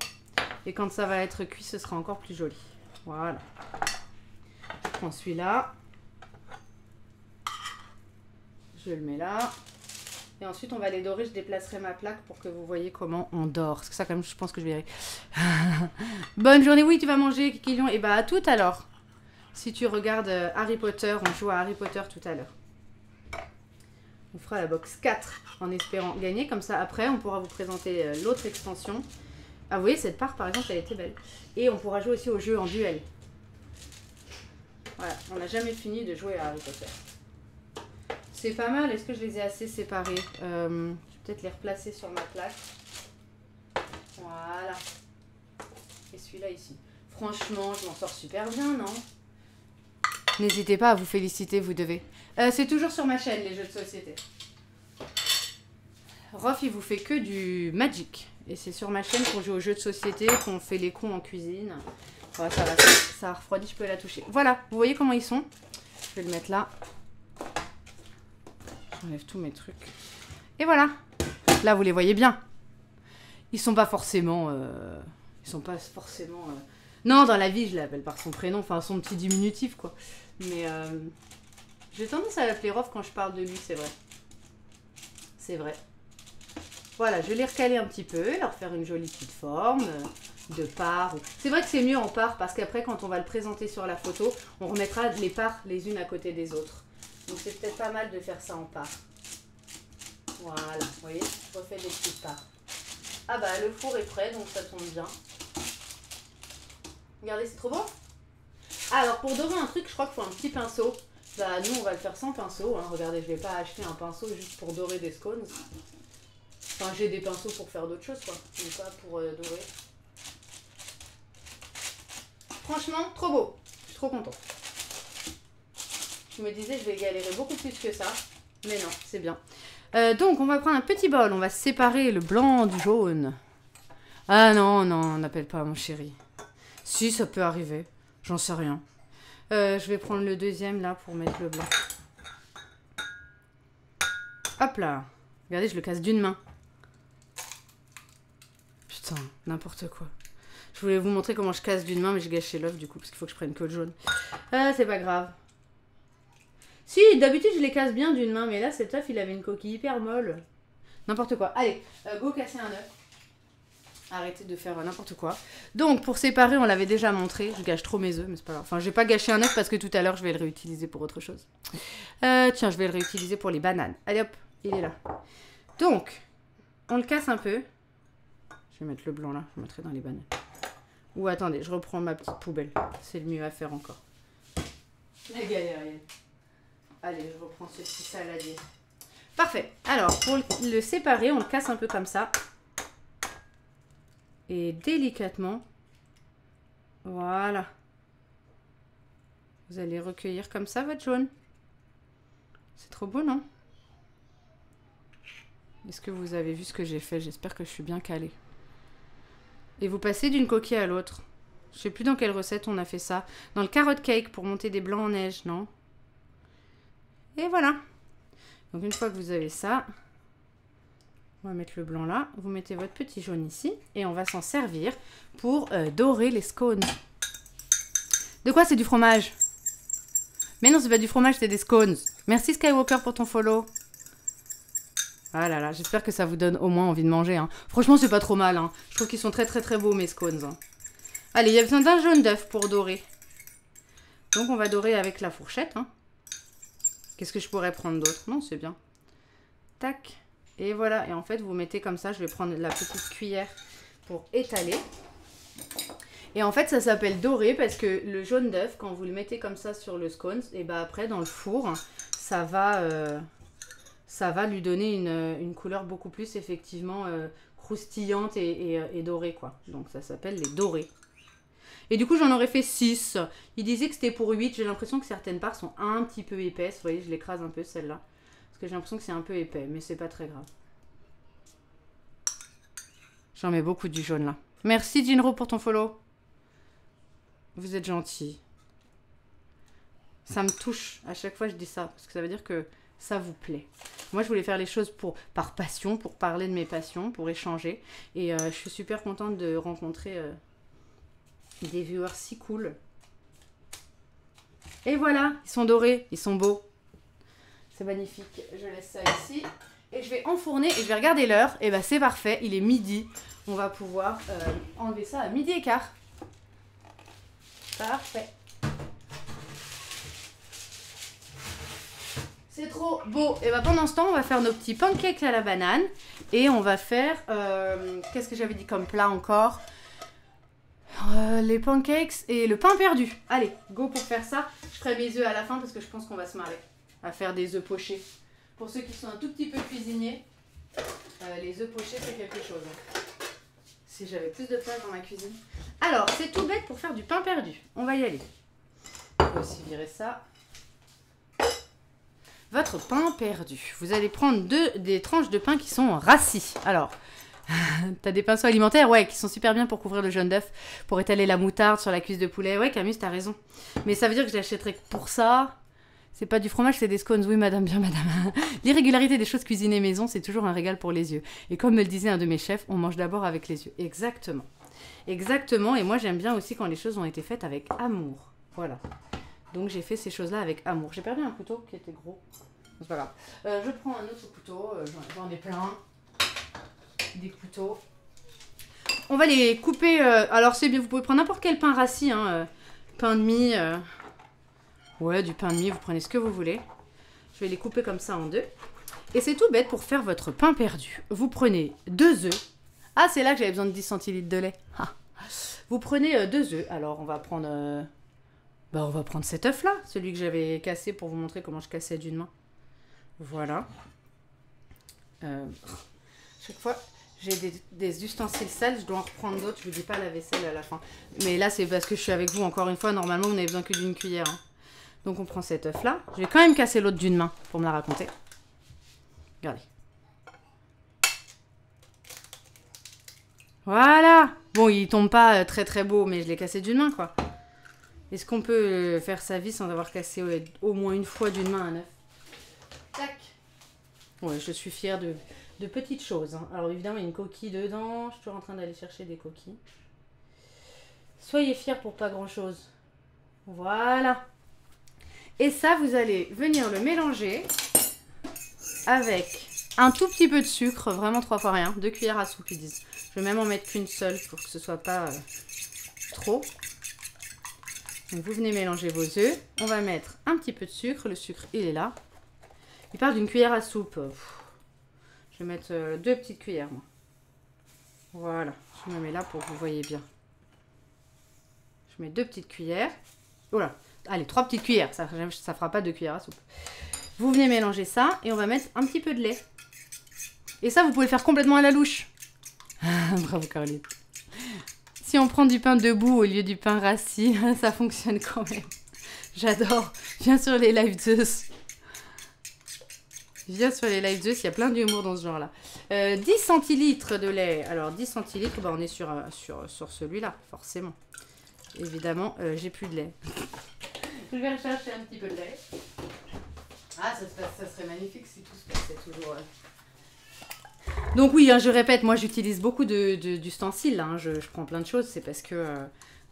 Et quand ça va être cuit, ce sera encore plus joli. Voilà. Je prends celui-là. Je le mets là. Et ensuite, on va les dorer. Je déplacerai ma plaque pour que vous voyez comment on dort. Parce que ça, quand même, je pense que je vais y arriver. Bonne journée. Oui, tu vas manger, Kikilion. Et bah, à tout alors. Si tu regardes Harry Potter, on joue à Harry Potter tout à l'heure. On fera la box 4 en espérant gagner. Comme ça, après, on pourra vous présenter l'autre extension. Ah, vous voyez, cette part, par exemple, elle était belle. Et on pourra jouer aussi au jeu en duel. Voilà, on n'a jamais fini de jouer à Harry Potter. C'est pas mal. Est-ce que je les ai assez séparés? Je vais peut-être les replacer sur ma plaque. Voilà. Et celui-là ici. Franchement, je m'en sors super bien, non? N'hésitez pas à vous féliciter, vous devez. C'est toujours sur ma chaîne, les jeux de société. Rof, il vous fait que du Magic. Et c'est sur ma chaîne qu'on joue aux jeux de société, qu'on fait les cons en cuisine. Voilà, ça va, ça refroidit, je peux la toucher. Voilà, vous voyez comment ils sont? Je vais le mettre là. J'enlève tous mes trucs. Et voilà. Là, vous les voyez bien. Ils sont pas forcément... Non, dans la vie, je l'appelle par son prénom, enfin son petit diminutif, quoi. Mais j'ai tendance à l'appeler Rof quand je parle de lui, c'est vrai. C'est vrai. Voilà, je vais les recaler un petit peu, leur faire une jolie petite forme de part. C'est vrai que c'est mieux en part parce qu'après, quand on va le présenter sur la photo, on remettra les parts les unes à côté des autres. Donc c'est peut-être pas mal de faire ça en part. Voilà, vous voyez, je refais des petites parts. Ah bah, le four est prêt, donc ça tombe bien. Regardez, c'est trop bon. Ah, alors pour dorer un truc, je crois qu'il faut un petit pinceau. Bah nous on va le faire sans pinceau, hein. Regardez, je vais pas acheter un pinceau juste pour dorer des scones. Enfin j'ai des pinceaux pour faire d'autres choses quoi, mais pas pour dorer. Franchement, trop beau. Je suis trop contente. Je me disais je vais galérer beaucoup plus que ça, mais non, c'est bien. Donc on va prendre un petit bol, on va séparer le blanc du jaune. Ah non, non, on n'appelle pas mon chéri. Si, ça peut arriver. J'en sais rien. Je vais prendre le deuxième là pour mettre le blanc. Hop là. Regardez, je le casse d'une main. Putain. Putain, n'importe quoi. Je voulais vous montrer comment je casse d'une main, mais j'ai gâché l'œuf du coup, parce qu'il faut que je prenne que le jaune. Ah, c'est pas grave. Si, d'habitude je les casse bien d'une main, mais là cet œuf il avait une coquille hyper molle. N'importe quoi. Allez, go casser un œuf. Arrêtez de faire n'importe quoi. Donc pour séparer, on l'avait déjà montré. Je gâche trop mes œufs, mais c'est pas grave. Enfin, j'ai pas gâché un œuf parce que tout à l'heure je vais le réutiliser pour autre chose. Tiens, je vais le réutiliser pour les bananes. Allez hop, il est là. Donc, on le casse un peu. Je vais mettre le blanc là, je le mettrai dans les bananes. Ou attendez, je reprends ma petite poubelle. C'est le mieux à faire encore. La galérienne. Allez, je reprends ce petit saladier. Parfait. Alors, pour le séparer, on le casse un peu comme ça. Et délicatement. Voilà. Vous allez recueillir comme ça votre jaune. C'est trop beau, non? Est-ce que vous avez vu ce que j'ai fait? J'espère que je suis bien calée. Et vous passez d'une coquille à l'autre. Je sais plus dans quelle recette on a fait ça. Dans le carrot cake pour monter des blancs en neige, non? Et voilà. Donc une fois que vous avez ça, on va mettre le blanc là. Vous mettez votre petit jaune ici. Et on va s'en servir pour dorer les scones. De quoi? C'est du fromage? Mais non, c'est pas du fromage, c'est des scones. Merci Skywalker pour ton follow. Ah là là, j'espère que ça vous donne au moins envie de manger. Hein. Franchement, c'est pas trop mal. Hein. Je trouve qu'ils sont très très très beaux mes scones. Hein. Allez, il y a besoin d'un jaune d'œuf pour dorer. Donc on va dorer avec la fourchette. Hein. Qu'est-ce que je pourrais prendre d'autre? Non, c'est bien. Tac. Et voilà. Et en fait, vous mettez comme ça. Je vais prendre la petite cuillère pour étaler. Et en fait, ça s'appelle dorer parce que le jaune d'œuf, quand vous le mettez comme ça sur le scones, et ben après, dans le four, ça va lui donner une couleur beaucoup plus, effectivement, croustillante et dorée, quoi. Donc, ça s'appelle les dorés. Et du coup, j'en aurais fait 6. Il disait que c'était pour 8. J'ai l'impression que certaines parts sont un petit peu épaisses. Vous voyez, je l'écrase un peu, celle-là. Parce que j'ai l'impression que c'est un peu épais, mais c'est pas très grave. J'en mets beaucoup du jaune, là. Merci, Jinro, pour ton follow. Vous êtes gentil. Ça me touche. À chaque fois, je dis ça. Parce que ça veut dire que ça vous plaît. Moi, je voulais faire les choses par passion, pour parler de mes passions, pour échanger. Et je suis super contente de rencontrer des viewers si cool. Et voilà, ils sont dorés, ils sont beaux. C'est magnifique. Je laisse ça ici. Et je vais enfourner et je vais regarder l'heure. Et ben c'est parfait, il est midi. On va pouvoir enlever ça à 12h15. Parfait. C'est trop beau. Et bah pendant ce temps, on va faire nos petits pancakes à la banane. Et on va faire... qu'est-ce que j'avais dit comme plat encore? Les pancakes et le pain perdu. Allez, go pour faire ça. Je ferai mes œufs à la fin parce que je pense qu'on va se marrer à faire des œufs pochés. Pour ceux qui sont un tout petit peu cuisiniers, les œufs pochés, c'est quelque chose. Si j'avais plus de place dans ma cuisine. Alors, c'est tout bête pour faire du pain perdu. On va y aller. On va aussi virer ça. Votre pain perdu. Vous allez prendre des tranches de pain qui sont rassis. Alors, t'as des pinceaux alimentaires, ouais, qui sont super bien pour couvrir le jaune d'œuf, pour étaler la moutarde sur la cuisse de poulet. Ouais, Camus, t'as raison. Mais ça veut dire que je l'achèterai pour ça. C'est pas du fromage, c'est des scones. Oui, madame, bien, madame. L'irrégularité des choses cuisinées maison, c'est toujours un régal pour les yeux. Et comme me le disait un de mes chefs, on mange d'abord avec les yeux. Exactement. Exactement. Et moi, j'aime bien aussi quand les choses ont été faites avec amour. Voilà. Donc, j'ai fait ces choses-là avec amour. J'ai perdu un couteau qui était gros. C'est pas grave. Je prends un autre couteau. J'en ai plein. Des couteaux. On va les couper. Alors, c'est bien. Vous pouvez prendre n'importe quel pain rassis. Hein, pain de mie. Ouais, du pain de mie. Vous prenez ce que vous voulez. Je vais les couper comme ça en deux. Et c'est tout bête pour faire votre pain perdu. Vous prenez 2 œufs. Ah, c'est là que j'avais besoin de 10 centilitres de lait. Ah. Vous prenez 2 œufs. Alors, on va prendre... on va prendre cet œuf-là. Celui que j'avais cassé pour vous montrer comment je cassais d'une main. Voilà. Chaque fois, j'ai des ustensiles sales. Je dois en reprendre d'autres. Je vous dis pas la vaisselle à la fin. Mais là, c'est parce que je suis avec vous. Encore une fois, normalement, vous n'avez besoin que d'une cuillère. Hein. Donc, on prend cet œuf-là. Je vais quand même casser l'autre d'une main pour me la raconter. Regardez. Voilà. Bon, il tombe pas très très beau, mais je l'ai cassé d'une main, quoi. Est-ce qu'on peut faire sa vie sans avoir cassé au moins une fois d'une main un œuf? Tac. Ouais, je suis fière de petites choses. Hein. Alors évidemment, il y a une coquille dedans. Je suis toujours en train d'aller chercher des coquilles. Soyez fiers pour pas grand-chose. Voilà. Et ça, vous allez venir le mélanger avec un tout petit peu de sucre, vraiment 3 fois rien, 2 cuillères à soupe, ils disent. Je vais même en mettre qu'une seule pour que ce soit pas trop. Donc vous venez mélanger vos œufs. On va mettre un petit peu de sucre. Le sucre, il est là. Il part d'une cuillère à soupe. Je vais mettre 2 petites cuillères, moi. Voilà. Je me mets là pour que vous voyez bien. Je mets 2 petites cuillères. Voilà. Allez, 3 petites cuillères. Ça fera pas 2 cuillères à soupe. Vous venez mélanger ça et on va mettre un petit peu de lait. Et ça, vous pouvez le faire complètement à la louche. Bravo, Caroline. Si on prend du pain debout au lieu du pain rassis, ça fonctionne quand même. J'adore. Viens sur les live Zeus. Viens sur les live Zeus, il y a plein d'humour dans ce genre-là. 10 centilitres de lait. Alors, 10 centilitres, bah, on est sur celui-là, forcément. Évidemment, j'ai plus de lait. Je vais rechercher un petit peu de lait. Ah, ça serait magnifique si tout se passait toujours... Donc oui, hein, je répète, moi j'utilise beaucoup d'ustensiles. Hein. Je prends plein de choses, c'est parce que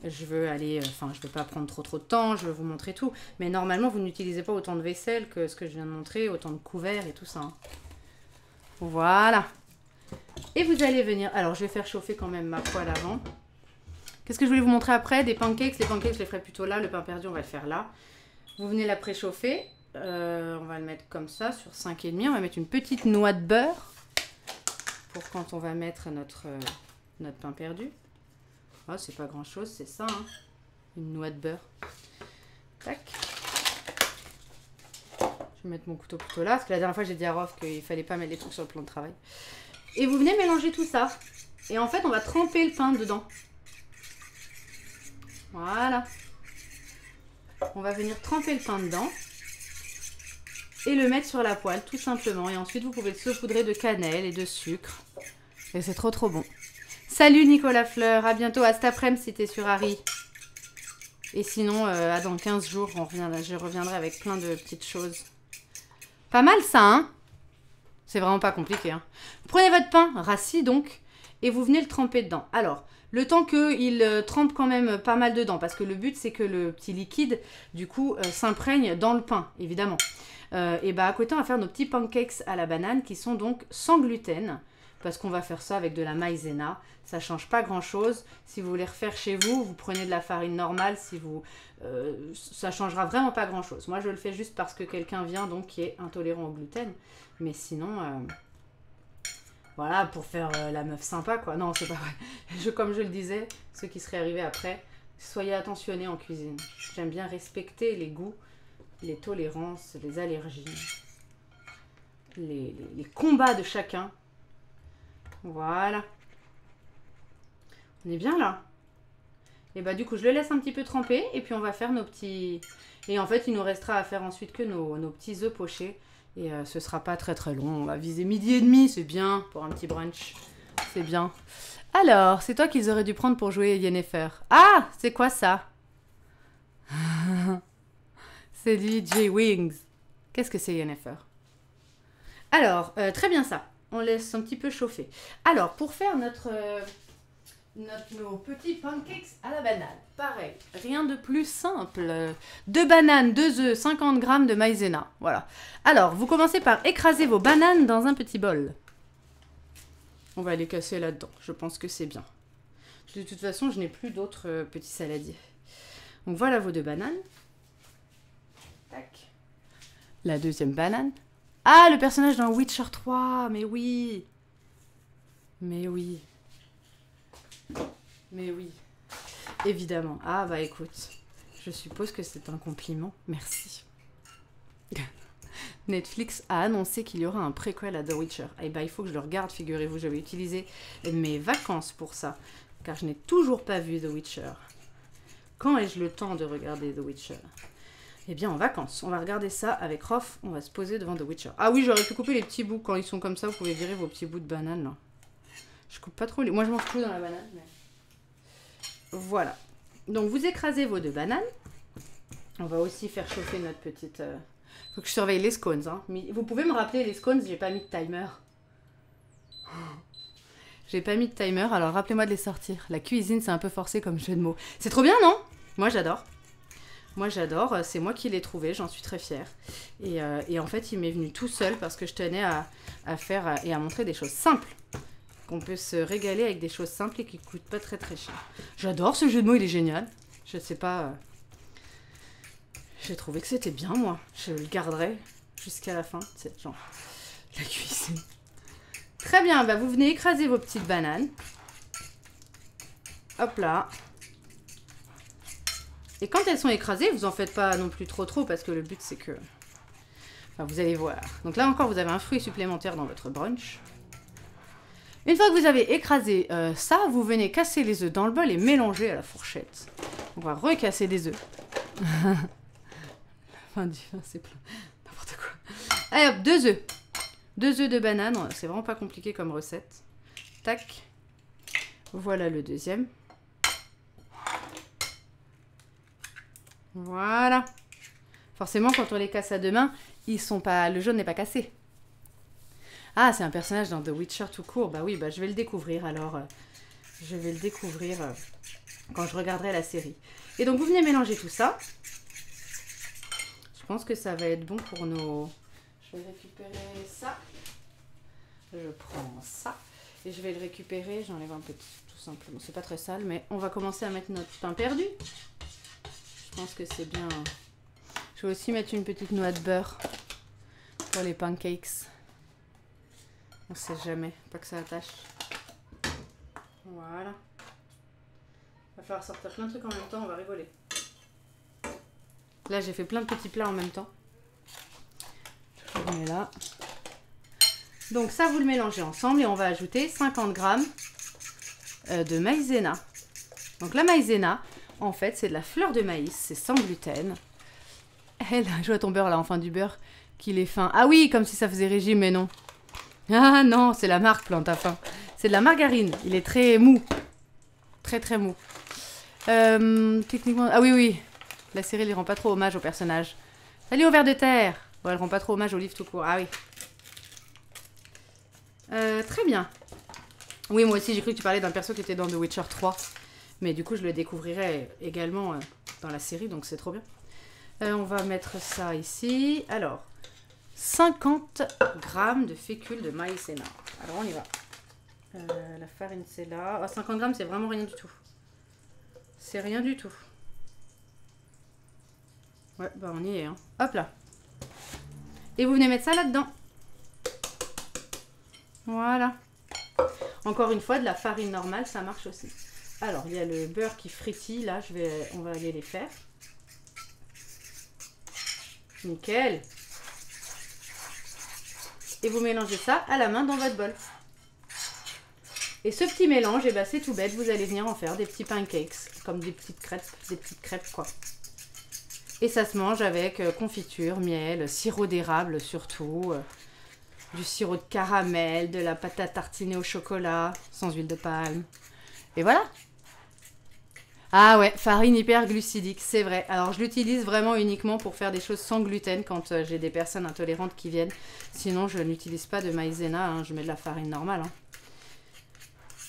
je veux aller... Enfin, je veux pas prendre trop de temps, je veux vous montrer tout. Mais normalement, vous n'utilisez pas autant de vaisselle que ce que je viens de montrer, autant de couverts et tout ça. Hein. Voilà. Et vous allez venir... Alors, je vais faire chauffer quand même ma poêle avant. Qu'est-ce que je voulais vous montrer après? Des pancakes. Les pancakes, je les ferai plutôt là. Le pain perdu, on va le faire là. Vous venez la préchauffer. On va le mettre comme ça, sur 5,5. On va mettre une petite noix de beurre. Pour quand on va mettre notre pain perdu. Oh, c'est pas grand chose, c'est ça. Hein. Une noix de beurre. Tac. Je vais mettre mon couteau plutôt là. Parce que la dernière fois, j'ai dit à Rof qu'il fallait pas mettre les trucs sur le plan de travail. Et vous venez mélanger tout ça. Et en fait, on va tremper le pain dedans. Voilà. On va venir tremper le pain dedans. Et le mettre sur la poêle, tout simplement. Et ensuite, vous pouvez le saupoudrer de cannelle et de sucre. Et c'est trop bon. Salut Nicolas Fleur, à bientôt, à cet après-midi si t'es sur Harry. Et sinon, dans 15 jours, je reviendrai avec plein de petites choses. Pas mal ça, hein? C'est vraiment pas compliqué, hein. Vous prenez votre pain, rassis donc, et vous venez le tremper dedans. Alors, le temps qu'il trempe quand même pas mal dedans, parce que le but c'est que le petit liquide, du coup, s'imprègne dans le pain, évidemment. Et bah à côté, on va faire nos petits pancakes à la banane qui sont donc sans gluten. Parce qu'on va faire ça avec de la maïzena. Ça change pas grand chose. Si vous voulez refaire chez vous, vous prenez de la farine normale. Ça changera vraiment pas grand chose. Moi, je le fais juste parce que quelqu'un vient donc qui est intolérant au gluten. Mais sinon, voilà, pour faire la meuf sympa, quoi. Non, c'est pas vrai. Comme je le disais, ceux qui seraient arrivés après, soyez attentionnés en cuisine. J'aime bien respecter les goûts, les tolérances, les allergies, les combats de chacun. Voilà. On est bien là. Et bah du coup, je le laisse un petit peu tremper. Et puis on va faire nos petits... Et en fait, il nous restera à faire ensuite que nos petits œufs pochés. Et ce sera pas très long. On va viser 12h30. C'est bien pour un petit brunch. C'est bien. Alors, c'est toi qu'ils auraient dû prendre pour jouer Yennefer. Ah, c'est quoi ça? C'est du J-Wings. Qu'est-ce que c'est Yennefer? Alors, très bien ça. On laisse un petit peu chauffer. Alors, pour faire nos petits pancakes à la banane, pareil, rien de plus simple. 2 bananes, 2 œufs, 50 g de maïzena. Voilà. Alors, vous commencez par écraser vos bananes dans un petit bol. On va les casser là-dedans. Je pense que c'est bien. De toute façon, je n'ai plus d'autres petits saladiers. Donc, voilà vos 2 bananes. Tac. La deuxième banane. Ah, le personnage dans Witcher 3, mais oui. Mais oui. Mais oui. Évidemment. Ah bah écoute, je suppose que c'est un compliment. Merci. Netflix a annoncé qu'il y aura un préquel à The Witcher. Eh bah il faut que je le regarde, figurez-vous. Je vais utiliser mes vacances pour ça, car je n'ai toujours pas vu The Witcher. Quand ai-je le temps de regarder The Witcher ? Eh bien, en vacances. On va regarder ça avec Rof. On va se poser devant The Witcher. Ah oui, j'aurais pu couper les petits bouts. Quand ils sont comme ça, vous pouvez virer vos petits bouts de banane, là. Je coupe pas trop les... Moi, je mange tout dans la banane, mais... Voilà. Donc, vous écrasez vos 2 bananes. On va aussi faire chauffer notre petite... Faut que je surveille les scones, hein. Vous pouvez me rappeler les scones? J'ai pas mis de timer. J'ai pas mis de timer, alors rappelez-moi de les sortir. La cuisine, c'est un peu forcé comme jeu de mots. C'est trop bien, non? Moi, j'adore. Moi, j'adore. C'est moi qui l'ai trouvé, j'en suis très fière. Et en fait, il m'est venu tout seul parce que je tenais à faire et à montrer des choses simples. Qu'on peut se régaler avec des choses simples et qui coûtent pas très très cher. J'adore ce jeu de mots, il est génial. Je sais pas... J'ai trouvé que c'était bien, moi. Je le garderai jusqu'à la fin. C'est genre la cuisine. Très bien, bah vous venez écraser vos petites bananes. Hop là. Et quand elles sont écrasées, vous en faites pas non plus trop parce que le but c'est que... Enfin, vous allez voir. Donc là encore, vous avez un fruit supplémentaire dans votre brunch. Une fois que vous avez écrasé ça, vous venez casser les œufs dans le bol et mélanger à la fourchette. On va recasser des œufs. Enfin, c'est plein. N'importe quoi. Allez hop, 2 œufs. 2 œufs de banane, c'est vraiment pas compliqué comme recette. Tac. Voilà le deuxième. Voilà. Forcément, quand on les casse à deux mains, ils sont pas... le jaune n'est pas cassé. Ah, c'est un personnage dans The Witcher tout court. Bah oui, bah je vais le découvrir alors. Je vais le découvrir quand je regarderai la série. Et donc, vous venez mélanger tout ça. Je pense que ça va être bon pour nos... Je vais récupérer ça. Je prends ça. Et je vais le récupérer. J'enlève un peu tout simplement. C'est pas très sale, mais on va commencer à mettre notre pain perdu. Je pense que c'est bien. Je vais aussi mettre une petite noix de beurre pour les pancakes. On sait jamais, pas que ça attache. Voilà. Il va falloir sortir plein de trucs en même temps, on va rigoler. Là, j'ai fait plein de petits plats en même temps. Je le mets là. Donc ça, vous le mélangez ensemble et on va ajouter 50 grammes de maïzena. Donc la maïzena, en fait, c'est de la fleur de maïs, c'est sans gluten. Elle joue à ton beurre là, enfin du beurre qu'il est fin. Ah oui, comme si ça faisait régime, mais non. Ah non, c'est la marque Plante à Fin. C'est de la margarine, il est très mou. Très très mou. Techniquement... Ah oui, oui. La série ne rend pas trop hommage au personnage. Salut au ver de terre. Bon, elle rend pas trop hommage au livre tout court. Ah oui. Très bien. Oui, moi aussi, j'ai cru que tu parlais d'un perso qui était dans The Witcher 3. Mais du coup, je le découvrirai également dans la série, donc c'est trop bien. On va mettre ça ici. Alors, 50 grammes de fécule de maïzena. Alors, on y va. La farine, c'est là. Oh, 50 grammes, c'est vraiment rien du tout. C'est rien du tout. Ouais, bah on y est. Hein. Hop là. Et vous venez mettre ça là-dedans. Voilà. Encore une fois, de la farine normale, ça marche aussi. Alors, il y a le beurre qui frétille. Là, on va aller les faire. Nickel. Et vous mélangez ça à la main dans votre bol. Et ce petit mélange, eh ben, c'est tout bête. Vous allez venir en faire des petits pancakes, comme des petites crêpes quoi. Et ça se mange avec confiture, miel, sirop d'érable surtout, du sirop de caramel, de la pâte à tartiner au chocolat, sans huile de palme. Et voilà. Ah ouais, farine hyperglucidique, c'est vrai. Alors je l'utilise vraiment uniquement pour faire des choses sans gluten quand j'ai des personnes intolérantes qui viennent. Sinon, je n'utilise pas de maïzena, hein, je mets de la farine normale. Hein.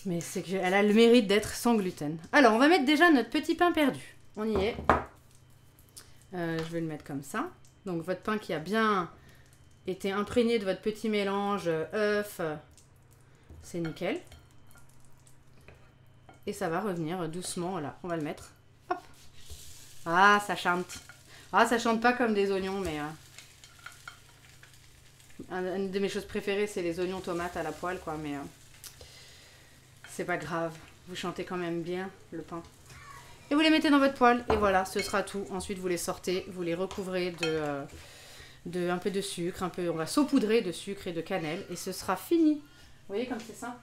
Mais c'est qu'elle a le mérite d'être sans gluten. Alors, on va mettre déjà notre petit pain perdu. On y est. Je vais le mettre comme ça. Donc, votre pain qui a bien été imprégné de votre petit mélange œuf, c'est nickel. Et ça va revenir doucement, là. On va le mettre. Hop. Ah, ça chante. Ah, ça chante pas comme des oignons, mais... une de mes choses préférées, c'est les oignons tomates à la poêle, quoi, mais... c'est pas grave. Vous chantez quand même bien, le pain. Et vous les mettez dans votre poêle, et voilà, ce sera tout. Ensuite, vous les sortez, vous les recouvrez de un peu de sucre, on va saupoudrer de sucre et de cannelle, et ce sera fini. Vous voyez comme c'est simple?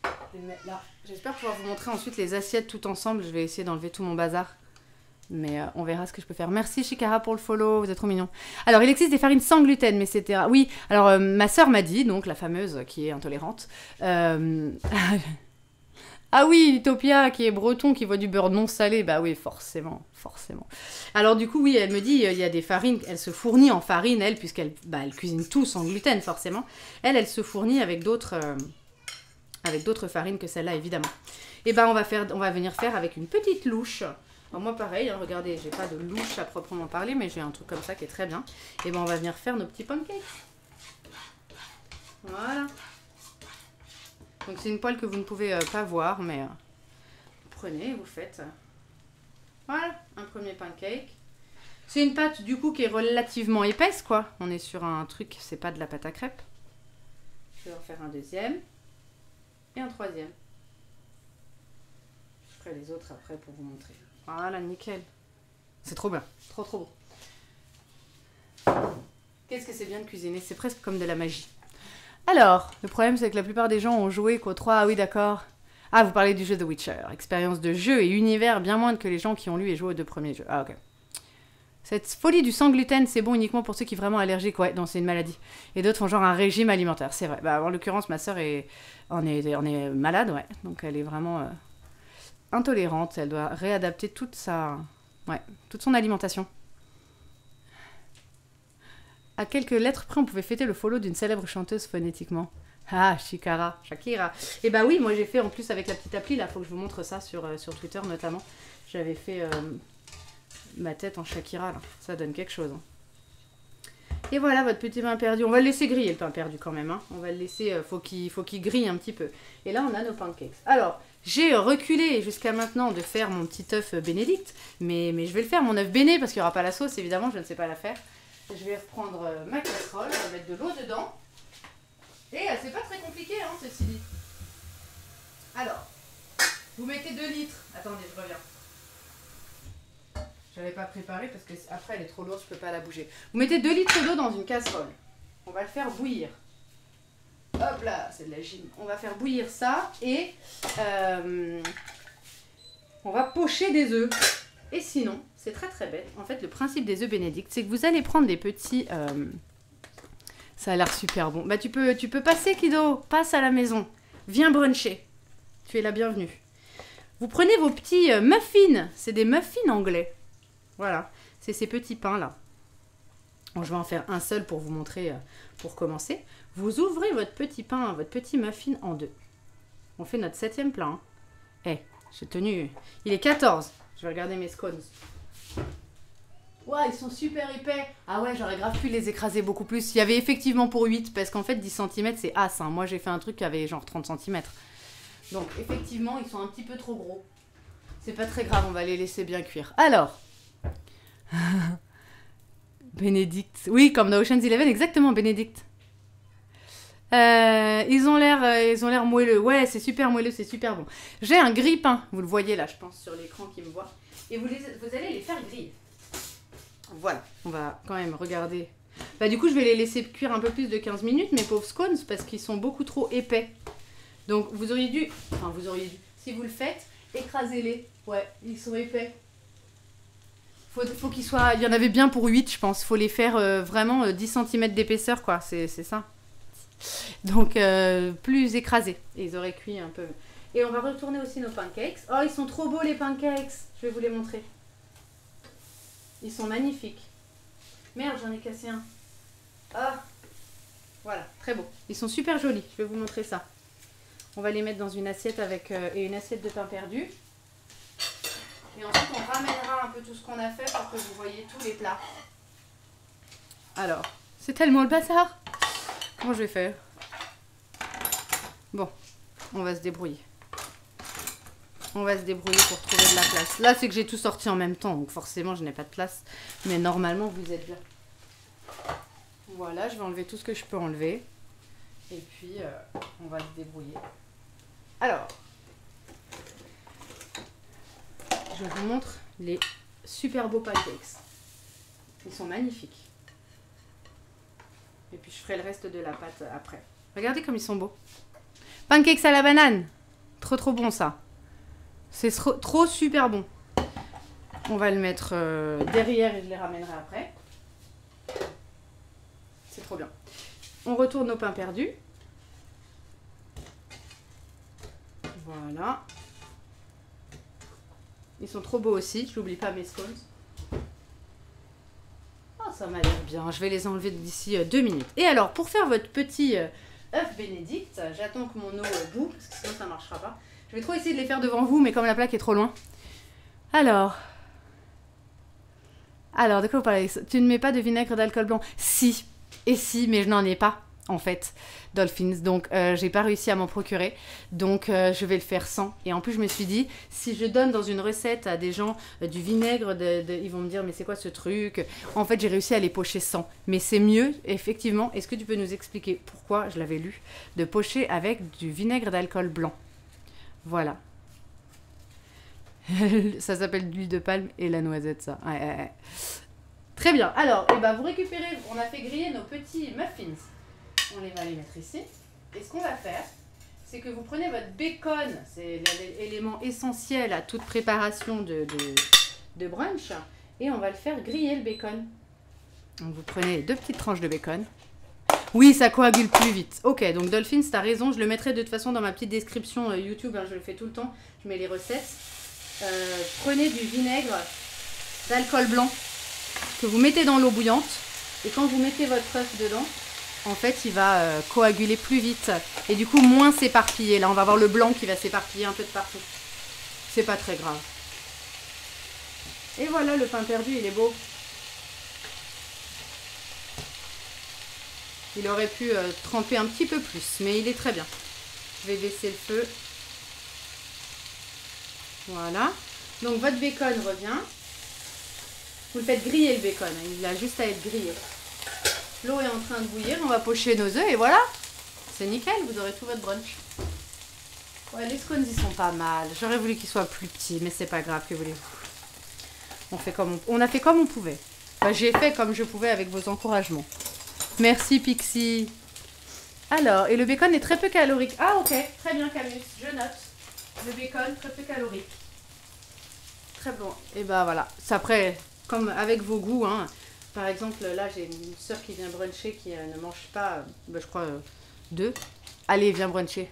Je vais le mettre là. J'espère pouvoir vous montrer ensuite les assiettes tout ensemble. Je vais essayer d'enlever tout mon bazar. Mais on verra ce que je peux faire. Merci Chikara pour le follow, vous êtes trop mignon. Alors, il existe des farines sans gluten, mais c'était... Oui, alors ma sœur m'a dit, donc la fameuse qui est intolérante, Ah oui, Utopia, qui est breton, qui voit du beurre non salé. Bah oui, forcément, forcément. Alors du coup, oui, elle me dit, il y a des farines, elle se fournit en farine, elle, puisqu'elle elle cuisine tout sans gluten, forcément. Elle se fournit avec d'autres farines que celle-là, évidemment. Et ben, on va venir faire avec une petite louche. Alors moi, pareil, hein, regardez, j'ai pas de louche à proprement parler, mais j'ai un truc comme ça qui est très bien. Et ben, on va venir faire nos petits pancakes. Voilà. Donc c'est une poêle que vous ne pouvez pas voir, mais vous prenez, vous faites. Voilà, un premier pancake. C'est une pâte du coup qui est relativement épaisse, quoi. On est sur un truc, c'est pas de la pâte à crêpes. Je vais en faire un deuxième et un troisième. Je ferai les autres après pour vous montrer. Voilà, nickel. C'est trop bien, trop trop beau. Qu'est-ce que c'est bien de cuisiner, c'est presque comme de la magie. Alors, le problème c'est que la plupart des gens ont joué qu'au 3, ah oui d'accord. Ah, vous parlez du jeu The Witcher. Expérience de jeu et univers bien moindre que les gens qui ont lu et joué aux deux premiers jeux. Ah ok. Cette folie du sans gluten, c'est bon uniquement pour ceux qui sont vraiment allergiques. Ouais, non, c'est une maladie. Et d'autres font genre un régime alimentaire, c'est vrai. Bah, en l'occurrence, ma sœur en est malade, ouais. Donc elle est vraiment intolérante. Elle doit réadapter toute son alimentation. À quelques lettres près, on pouvait fêter le follow d'une célèbre chanteuse phonétiquement. Ah, Shakira. Et bah oui, moi j'ai fait en plus avec la petite appli, là, faut que je vous montre ça sur Twitter notamment. J'avais fait ma tête en Shakira, là. Ça donne quelque chose. Hein. Et voilà votre petit pain perdu. On va le laisser griller, le pain perdu quand même. Hein. On va le laisser, faut qu'il grille un petit peu. Et là, on a nos pancakes. Alors, j'ai reculé jusqu'à maintenant de faire mon petit œuf bénédicte, mais je vais le faire, mon œuf béné, parce qu'il n'y aura pas la sauce, évidemment, je ne sais pas la faire. Je vais reprendre ma casserole, je vais mettre de l'eau dedans. Et c'est pas très compliqué, hein, ceci dit. Alors, vous mettez 2 litres. Attendez, je reviens. Je l'avais pas préparé parce que après elle est trop lourde, je peux pas la bouger. Vous mettez 2 litres d'eau dans une casserole. On va le faire bouillir. Hop là, c'est de la gym. On va faire bouillir ça et on va pocher des œufs. Et sinon, c'est très très bête. En fait, le principe des œufs bénédicts, c'est que vous allez prendre des petits... Ça a l'air super bon. Bah tu peux passer, Kido. Passe à la maison. Viens bruncher. Tu es la bienvenue. Vous prenez vos petits muffins. C'est des muffins anglais. Voilà. C'est ces petits pains là. Bon, je vais en faire un seul pour vous montrer, pour commencer. Vous ouvrez votre petit pain, votre petit muffin en deux. On fait notre 7e plat. Hein. Eh, j'ai tenu... Il est 14. Je vais regarder mes scones. Ouais, ils sont super épais. Ah ouais, j'aurais grave pu les écraser beaucoup plus. Il y avait effectivement pour 8, parce qu'en fait, 10 cm, c'est as. Hein. Moi, j'ai fait un truc qui avait genre 30 cm. Donc, effectivement, ils sont un petit peu trop gros. C'est pas très grave, on va les laisser bien cuire. Alors. Bénédicte. Oui, comme dans Ocean's 11, exactement, Bénédicte. Ils ont l'air moelleux. Ouais, c'est super moelleux, c'est super bon. J'ai un grille-pain. Vous le voyez là, je pense, sur l'écran qui me voit. Et vous allez les faire griller. Voilà, on va quand même regarder. Bah du coup, je vais les laisser cuire un peu plus de 15 minutes, mes pauvres scones, parce qu'ils sont beaucoup trop épais. Donc vous auriez dû, si vous le faites, écrasez-les. Ouais, ils sont épais. Faut qu'ils soient, il y en avait bien pour 8, je pense. Faut les faire vraiment 10 cm d'épaisseur, quoi, c'est ça. Donc plus écrasés. Et ils auraient cuit un peu. Et on va retourner aussi nos pancakes. Oh, ils sont trop beaux les pancakes. Je vais vous les montrer. Ils sont magnifiques. Merde, j'en ai cassé un. Ah, voilà, très beau. Ils sont super jolis. Je vais vous montrer ça. On va les mettre dans une assiette avec une assiette de pain perdu. Et ensuite, on ramènera un peu tout ce qu'on a fait pour que vous voyez tous les plats. Alors, c'est tellement le bazar. Comment je vais faire? Bon, on va se débrouiller. On va se débrouiller pour trouver de la place. Là, c'est que j'ai tout sorti en même temps, donc forcément, je n'ai pas de place. Mais normalement, vous êtes bien. Voilà, je vais enlever tout ce que je peux enlever. Et puis, on va se débrouiller. Alors, je vous montre les super beaux pancakes. Ils sont magnifiques. Et puis, je ferai le reste de la pâte après. Regardez comme ils sont beaux. Pancakes à la banane. Trop, trop bon, ça. C'est trop super bon. On va le mettre derrière et je les ramènerai après. C'est trop bien. On retourne nos pains perdus. Voilà. Ils sont trop beaux aussi, je n'oublie pas mes scones. Oh, ça m'a l'air bien, je vais les enlever d'ici 2 minutes. Et alors, pour faire votre petit œuf bénédicte, j'attends que mon eau bout, parce que sinon ça ne marchera pas. Je vais trop essayer de les faire devant vous, mais comme la plaque est trop loin. Alors, de quoi vous parlez? Tu ne mets pas de vinaigre d'alcool blanc? Si, et si, mais je n'en ai pas, en fait, Dolphins. Donc, j'ai pas réussi à m'en procurer. Donc, je vais le faire sans. Et en plus, je me suis dit, si je donne dans une recette à des gens du vinaigre, ils vont me dire, mais c'est quoi ce truc? En fait, j'ai réussi à les pocher sans. Mais c'est mieux, effectivement. Est-ce que tu peux nous expliquer pourquoi, je l'avais lu, de pocher avec du vinaigre d'alcool blanc? Voilà. Ça s'appelle l'huile de palme et la noisette, ça. Ouais. Très bien. Alors, vous récupérez, on a fait griller nos petits muffins. On va les mettre ici. Et ce qu'on va faire, c'est que vous prenez votre bacon, c'est l'élément essentiel à toute préparation de brunch, et on va le faire griller, le bacon. Donc vous prenez 2 petites tranches de bacon. Oui, ça coagule plus vite. Ok, donc Dolphins, t'as raison, je le mettrai de toute façon dans ma petite description YouTube, hein, je le fais tout le temps, je mets les recettes. Prenez du vinaigre d'alcool blanc que vous mettez dans l'eau bouillante, et quand vous mettez votre œuf dedans, en fait, il va coaguler plus vite et du coup moins s'éparpiller. Là, on va avoir le blanc qui va s'éparpiller un peu de partout. C'est pas très grave. Et voilà, le pain perdu, il est beau. Il aurait pu tremper un petit peu plus, mais il est très bien. Je vais baisser le feu. Voilà. Donc, votre bacon revient. Vous le faites griller, le bacon. Il a juste à être grillé. L'eau est en train de bouillir, on va pocher nos œufs et voilà. C'est nickel, vous aurez tout votre brunch. Ouais, les scones, ils sont pas mal. J'aurais voulu qu'ils soient plus petits, mais c'est pas grave, que voulez-vous. On a fait comme on pouvait. Enfin, j'ai fait comme je pouvais avec vos encouragements. Merci, Pixie. Alors, et le bacon est très peu calorique. Ah, ok, très bien, Camus, je note. Le bacon, très peu calorique. Très bon. Et voilà. C'est après, comme avec vos goûts, hein. Par exemple, là, j'ai une soeur qui vient bruncher qui ne mange pas, je crois, 2. Allez, viens bruncher.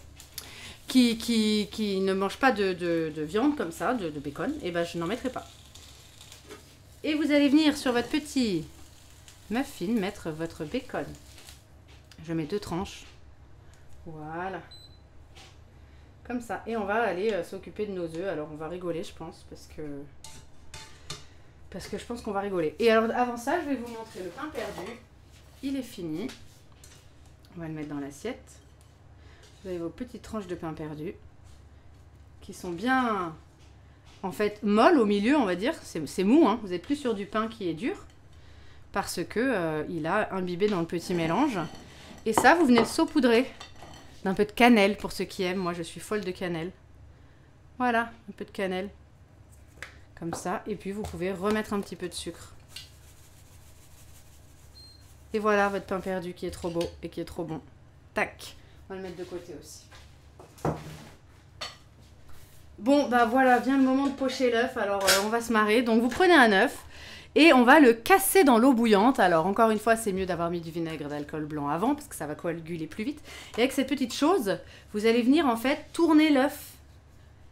Qui ne mange pas de viande comme ça, de bacon. Et je n'en mettrai pas. Et vous allez venir sur votre petit muffin mettre votre bacon. Je mets 2 tranches. Voilà. Comme ça. Et on va aller s'occuper de nos œufs. Alors, on va rigoler, je pense, parce que je pense qu'on va rigoler. Et alors, avant ça, je vais vous montrer le pain perdu. Il est fini. On va le mettre dans l'assiette. Vous avez vos petites tranches de pain perdu qui sont bien, en fait, molles au milieu, on va dire. C'est mou, hein. Vous n'êtes plus sur du pain qui est dur parce que il a imbibé dans le petit mélange. Et ça, vous venez le saupoudrer d'un peu de cannelle pour ceux qui aiment. Moi, je suis folle de cannelle. Voilà, un peu de cannelle. Comme ça, et puis vous pouvez remettre un petit peu de sucre. Et voilà votre pain perdu qui est trop beau et qui est trop bon. Tac, on va le mettre de côté aussi. Bon, voilà, vient le moment de pocher l'œuf. Alors, on va se marrer. Donc, vous prenez un œuf et on va le casser dans l'eau bouillante. Alors, encore une fois, c'est mieux d'avoir mis du vinaigre d'alcool blanc avant parce que ça va coaguler plus vite. Et avec cette petite chose, vous allez venir, en fait, tourner l'œuf.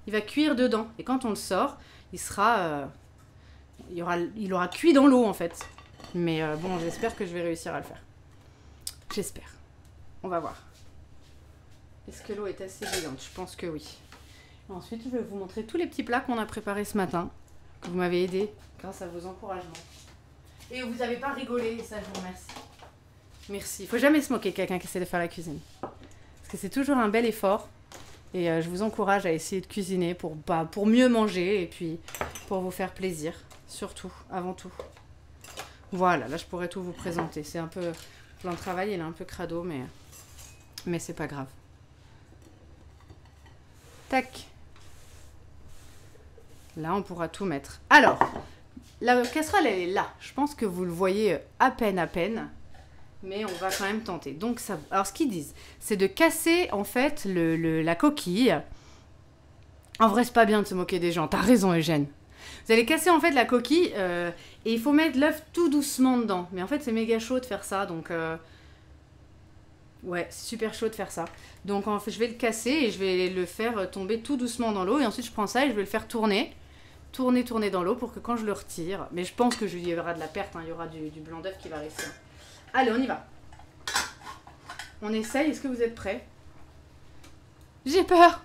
Il va cuire dedans. Et quand on le sort, il sera, il aura cuit dans l'eau en fait. Mais bon, j'espère que je vais réussir à le faire. J'espère. On va voir. Est-ce que l'eau est assez bouillante? Je pense que oui. Ensuite, je vais vous montrer tous les petits plats qu'on a préparés ce matin, que vous m'avez aidé grâce à vos encouragements. Et vous n'avez pas rigolé, et ça, je vous remercie. Merci. Il ne faut jamais se moquer de quelqu'un qui essaie de faire la cuisine. Parce que c'est toujours un bel effort. Et je vous encourage à essayer de cuisiner pour mieux manger et puis pour vous faire plaisir, surtout, avant tout. Voilà, là je pourrais tout vous présenter. C'est un peu, le plan de travail il est un peu crado, mais c'est pas grave. Tac. Là on pourra tout mettre. Alors, la casserole elle est là. Je pense que vous le voyez à peine. Mais on va quand même tenter. Donc ça, alors ce qu'ils disent, c'est de casser en fait la coquille. En vrai, c'est pas bien de se moquer des gens. T'as raison, Eugène. Vous allez casser en fait la coquille et il faut mettre l'œuf tout doucement dedans. Mais en fait, c'est méga chaud de faire ça, donc Ouais, c'est super chaud de faire ça. Donc en fait, je vais le casser et je vais le faire tomber tout doucement dans l'eau. Et ensuite, je prends ça et je vais le faire tourner. Tourner dans l'eau pour que quand je le retire... Mais je pense que il y aura de la perte, hein, il y aura du blanc d'œuf qui va rester. Allez, on y va. On essaye, est-ce que vous êtes prêts? J'ai peur.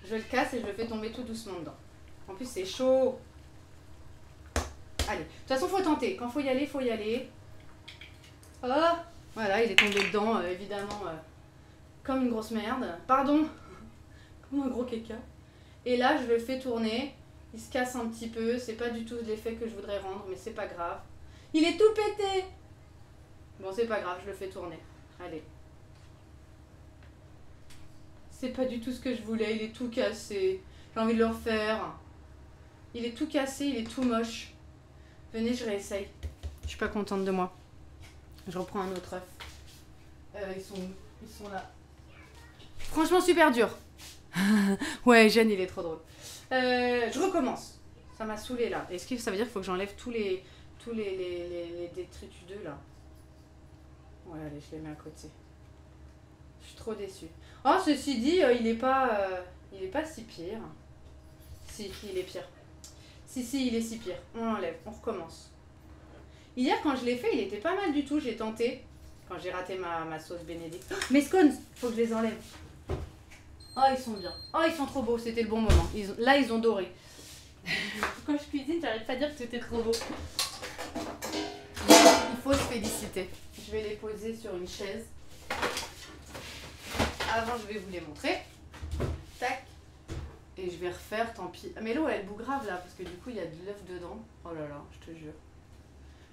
Je le casse et je le fais tomber tout doucement dedans. En plus, c'est chaud. Allez, de toute façon, faut tenter. Quand faut y aller, faut y aller. Oh, voilà, il est tombé dedans, évidemment, comme une grosse merde. Pardon, comme un gros caca. Et là, je le fais tourner. Il se casse un petit peu. C'est pas du tout l'effet que je voudrais rendre, mais c'est pas grave. Il est tout pété. Bon, c'est pas grave, je le fais tourner. Allez. C'est pas du tout ce que je voulais, il est tout cassé. J'ai envie de le refaire. Il est tout cassé, il est tout moche. Venez, je réessaye. Je suis pas contente de moi. Je reprends un autre œuf. Ils sont là. Franchement, super dur. Ouais, Jeanne, il est trop drôle. Je recommence. Ça m'a saoulé là. Est-ce que ça veut dire qu'il faut que j'enlève tous les détritus là? Ouais, allez, je les mets à côté. Je suis trop déçue. Oh, ceci dit, il est pas si pire. Si, il est pire. Si, il est si pire. On l'enlève, on recommence. Hier, quand je l'ai fait, il était pas mal du tout. J'ai tenté, quand j'ai raté ma sauce bénédicte. Oh, mes scones, faut que je les enlève. Oh, ils sont bien. Oh, ils sont trop beaux, c'était le bon moment. Là, ils ont doré. Quand je cuisine, j'arrête pas à dire que c'était trop beau. Il faut se féliciter. Je vais les poser sur une chaise. Avant, je vais vous les montrer. Tac. Et je vais refaire, tant pis. Mais l'eau, elle bout grave là, parce que du coup, il y a de l'œuf dedans. Oh là là, je te jure.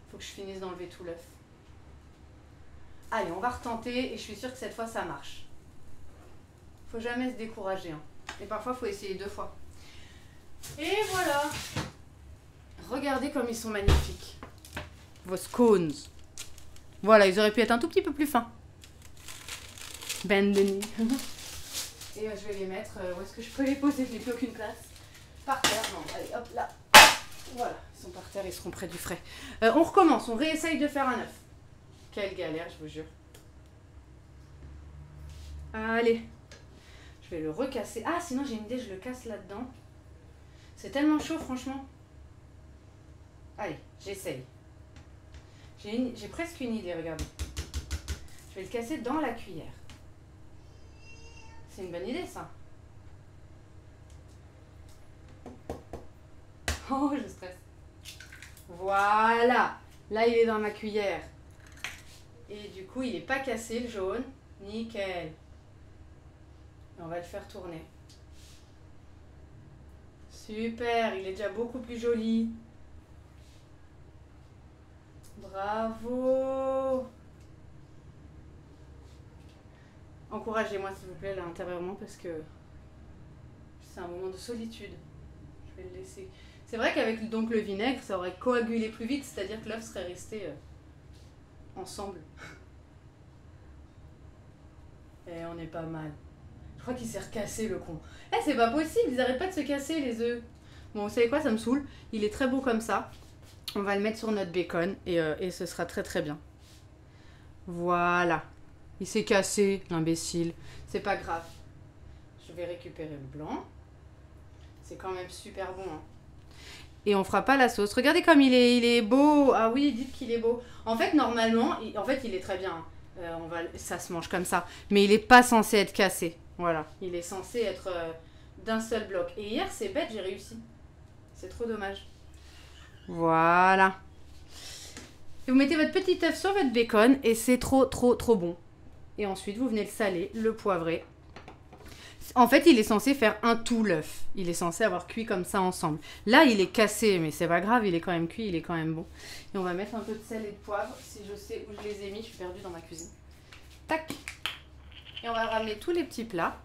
Faut que je finisse d'enlever tout l'œuf. Allez, on va retenter et je suis sûre que cette fois, ça marche. Faut jamais se décourager. Hein. Et parfois, faut essayer 2 fois. Et voilà. Regardez comme ils sont magnifiques. Vos scones. Voilà, ils auraient pu être un tout petit peu plus fins. Ben Denis. Et je vais les mettre, où est-ce que je peux les poser? Je n'ai plus aucune place. Par terre, non. Allez, hop, là. Voilà, ils sont par terre, ils seront près du frais. On recommence, on réessaye de faire un œuf. Quelle galère, je vous jure. Allez. Je vais le recasser. Ah, sinon j'ai une idée, je le casse là-dedans. C'est tellement chaud, franchement. Allez, j'essaye. J'ai presque une idée, regardez. Je vais le casser dans la cuillère. C'est une bonne idée, ça. Oh, je stresse. Voilà. Là, il est dans ma cuillère. Et du coup, il n'est pas cassé, le jaune. Nickel. Et on va le faire tourner. Super, il est déjà beaucoup plus joli. Bravo. Encouragez-moi s'il vous plaît là intérieurement parce que c'est un moment de solitude. Je vais le laisser. C'est vrai qu'avec donc le vinaigre, ça aurait coagulé plus vite, c'est-à-dire que l'œuf serait resté ensemble. Et on est pas mal. Je crois qu'il s'est recassé le con. Eh, c'est pas possible, ils arrêtent pas de se casser les œufs. Bon, vous savez quoi, ça me saoule. Il est très beau comme ça. On va le mettre sur notre bacon et ce sera très très bien. Voilà. Il s'est cassé, l'imbécile. C'est pas grave. Je vais récupérer le blanc. C'est quand même super bon. Hein. Et on fera pas la sauce. Regardez comme il est beau. Ah oui, dites qu'il est beau. En fait, normalement, il est très bien. Ça se mange comme ça. Mais il est pas censé être cassé. Voilà. Il est censé être d'un seul bloc. Et hier, c'est bête, j'ai réussi. C'est trop dommage. Voilà. Et vous mettez votre petit œuf sur votre bacon et c'est trop bon. Et ensuite, vous venez le saler, le poivrer. En fait, il est censé faire un tout l'œuf. Il est censé avoir cuit comme ça ensemble. Là, il est cassé, mais c'est pas grave, il est quand même cuit, il est quand même bon. Et on va mettre un peu de sel et de poivre, si je sais où je les ai mis, je suis perdue dans ma cuisine. Tac. Et on va ramener tous les petits plats.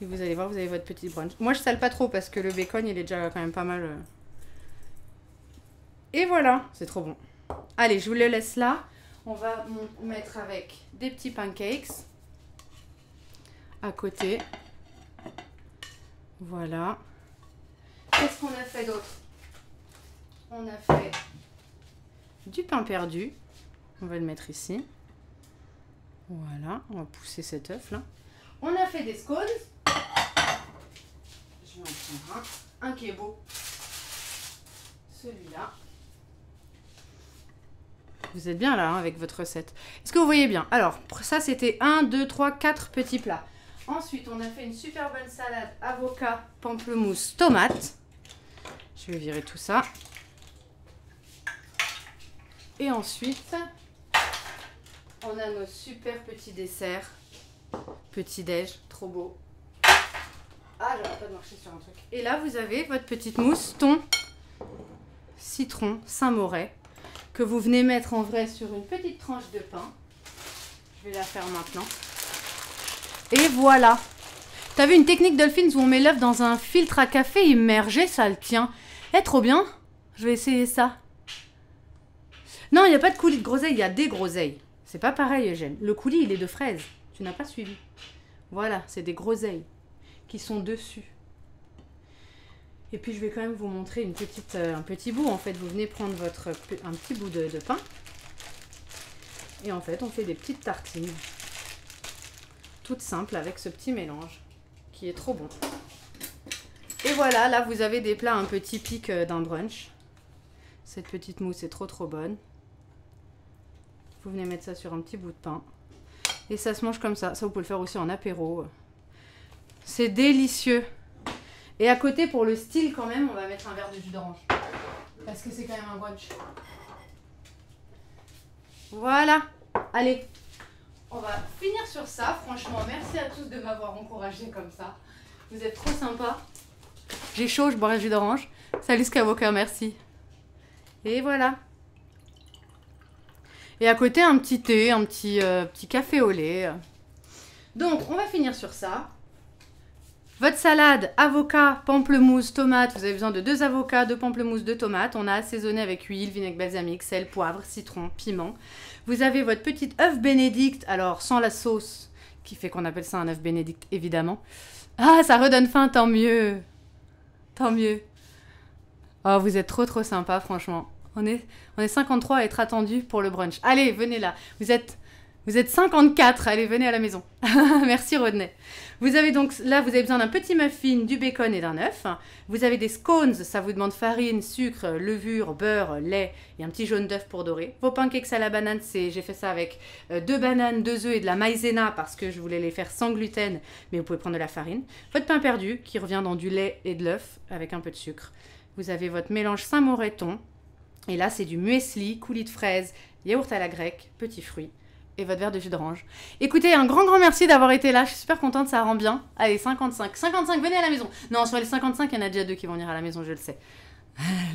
Et vous allez voir, vous avez votre petit brunch. Moi, je sale pas trop parce que le bacon, il est déjà quand même pas mal. Et voilà, c'est trop bon. Allez, je vous le laisse là. On va mettre avec des petits pancakes à côté. Voilà. Qu'est-ce qu'on a fait d'autre? On a fait du pain perdu. On va le mettre ici. Voilà, on va pousser cet œuf là. On a fait des scones. Je vais en prendre un qui est beau. Celui-là. Vous êtes bien là hein, avec votre recette. Est-ce que vous voyez bien? Alors, ça c'était 1, 2, 3, 4 petits plats. Ensuite, on a fait une super bonne salade avocat, pamplemousse, tomate. Je vais virer tout ça. Et ensuite, on a nos super petits desserts. Petit déj, trop beau. Ah, j'arrête pas de marcher sur un truc. Et là, vous avez votre petite mousse thon, citron, Saint-Moret, que vous venez mettre en vrai sur une petite tranche de pain. Je vais la faire maintenant. Et voilà. T'as vu une technique Dolphins où on met l'œuf dans un filtre à café immergé, ça le tient. Eh, trop bien. Je vais essayer ça. Non, il n'y a pas de coulis de groseille, il y a des groseilles. C'est pas pareil, Eugène. Le coulis, il est de fraise. Tu n'as pas suivi. Voilà, c'est des groseilles qui sont dessus. Et puis, je vais quand même vous montrer un petit bout. En fait, vous venez prendre un petit bout de pain. Et en fait, on fait des petites tartines. Toutes simples avec ce petit mélange qui est trop bon. Et voilà, là, vous avez des plats un peu typiques d'un brunch. Cette petite mousse est trop bonne. Vous venez mettre ça sur un petit bout de pain. Et ça se mange comme ça. Ça, vous pouvez le faire aussi en apéro. C'est délicieux. Et à côté, pour le style quand même, on va mettre un verre de jus d'orange. Parce que c'est quand même un brunch. Voilà. Allez. On va finir sur ça. Franchement, merci à tous de m'avoir encouragé comme ça. Vous êtes trop sympas. J'ai chaud, je bois un jus d'orange. Salut Skywalker, merci. Et voilà. Et à côté, un petit thé, un petit café au lait. Donc, on va finir sur ça. Votre salade, avocat, pamplemousse, tomate. Vous avez besoin de 2 avocats, 2 pamplemousses, 2 tomates. On a assaisonné avec huile, vinaigre balsamique, sel, poivre, citron, piment. Vous avez votre petite œuf bénédicte. Alors, sans la sauce, qui fait qu'on appelle ça un œuf bénédicte, évidemment. Ah, ça redonne faim, tant mieux. Tant mieux. Oh, vous êtes trop sympa, franchement. On est 53 à être attendus pour le brunch. Allez, venez là. Vous êtes 54. Allez, venez à la maison. Merci, Rodney. Vous avez donc, là, vous avez besoin d'un petit muffin, du bacon et d'un œuf. Vous avez des scones. Ça vous demande farine, sucre, levure, beurre, lait et un petit jaune d'œuf pour dorer. Vos pancakes à la banane, j'ai fait ça avec 2 bananes, 2 œufs et de la maïzena parce que je voulais les faire sans gluten. Mais vous pouvez prendre de la farine. Votre pain perdu qui revient dans du lait et de l'œuf avec un peu de sucre. Vous avez votre mélange Saint-Moret thon. Et là, c'est du muesli, coulis de fraises, yaourt à la grecque, petits fruits et votre verre de jus d'orange. Écoutez, un grand merci d'avoir été là. Je suis super contente, ça rend bien. Allez, 55. 55, venez à la maison. Non, sur les 55, il y en a déjà 2 qui vont venir à la maison, je le sais.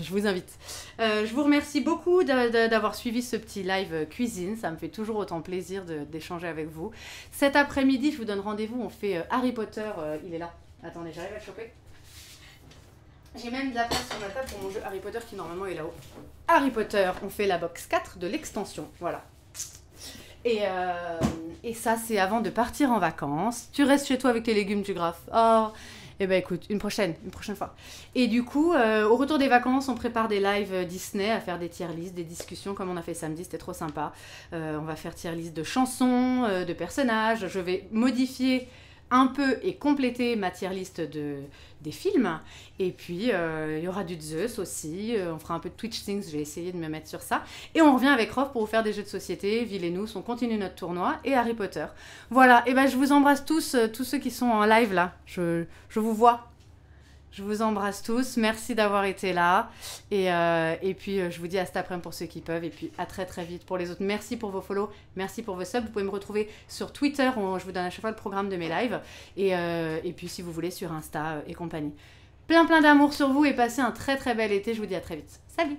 Je vous invite. Je vous remercie beaucoup d'avoir suivi ce petit live cuisine. Ça me fait toujours autant plaisir d'échanger avec vous. Cet après-midi, je vous donne rendez-vous. On fait Harry Potter. Il est là. Attendez, j'arrive à le choper. J'ai même de la place sur ma table pour mon jeu Harry Potter qui normalement est là-haut. Harry Potter, on fait la box 4 de l'extension, voilà. Et ça, c'est avant de partir en vacances. Tu restes chez toi avec les légumes, tu graffes. Oh, eh ben écoute, une prochaine fois. Et du coup, au retour des vacances, on prépare des lives Disney à faire des tier lists, des discussions comme on a fait samedi, c'était trop sympa. On va faire tier list de chansons, de personnages. Je vais modifier un peu et compléter ma tier list des films. Et puis, il y aura du Zeus aussi. On fera un peu de Twitch Things. Je vais essayer de me mettre sur ça. Et on revient avec Rof pour vous faire des jeux de société. Villainous, on continue notre tournoi. Et Harry Potter. Voilà. Et ben, je vous embrasse tous ceux qui sont en live là. Je vous vois. Je vous embrasse tous. Merci d'avoir été là. Et puis, je vous dis à cet après-midi pour ceux qui peuvent. Et puis, à très vite pour les autres. Merci pour vos follow. Merci pour vos subs. Vous pouvez me retrouver sur Twitter. Je vous donne à chaque fois le programme de mes lives. Et puis, si vous voulez, sur Insta et compagnie. Plein d'amour sur vous et passez un très bel été. Je vous dis à très vite. Salut!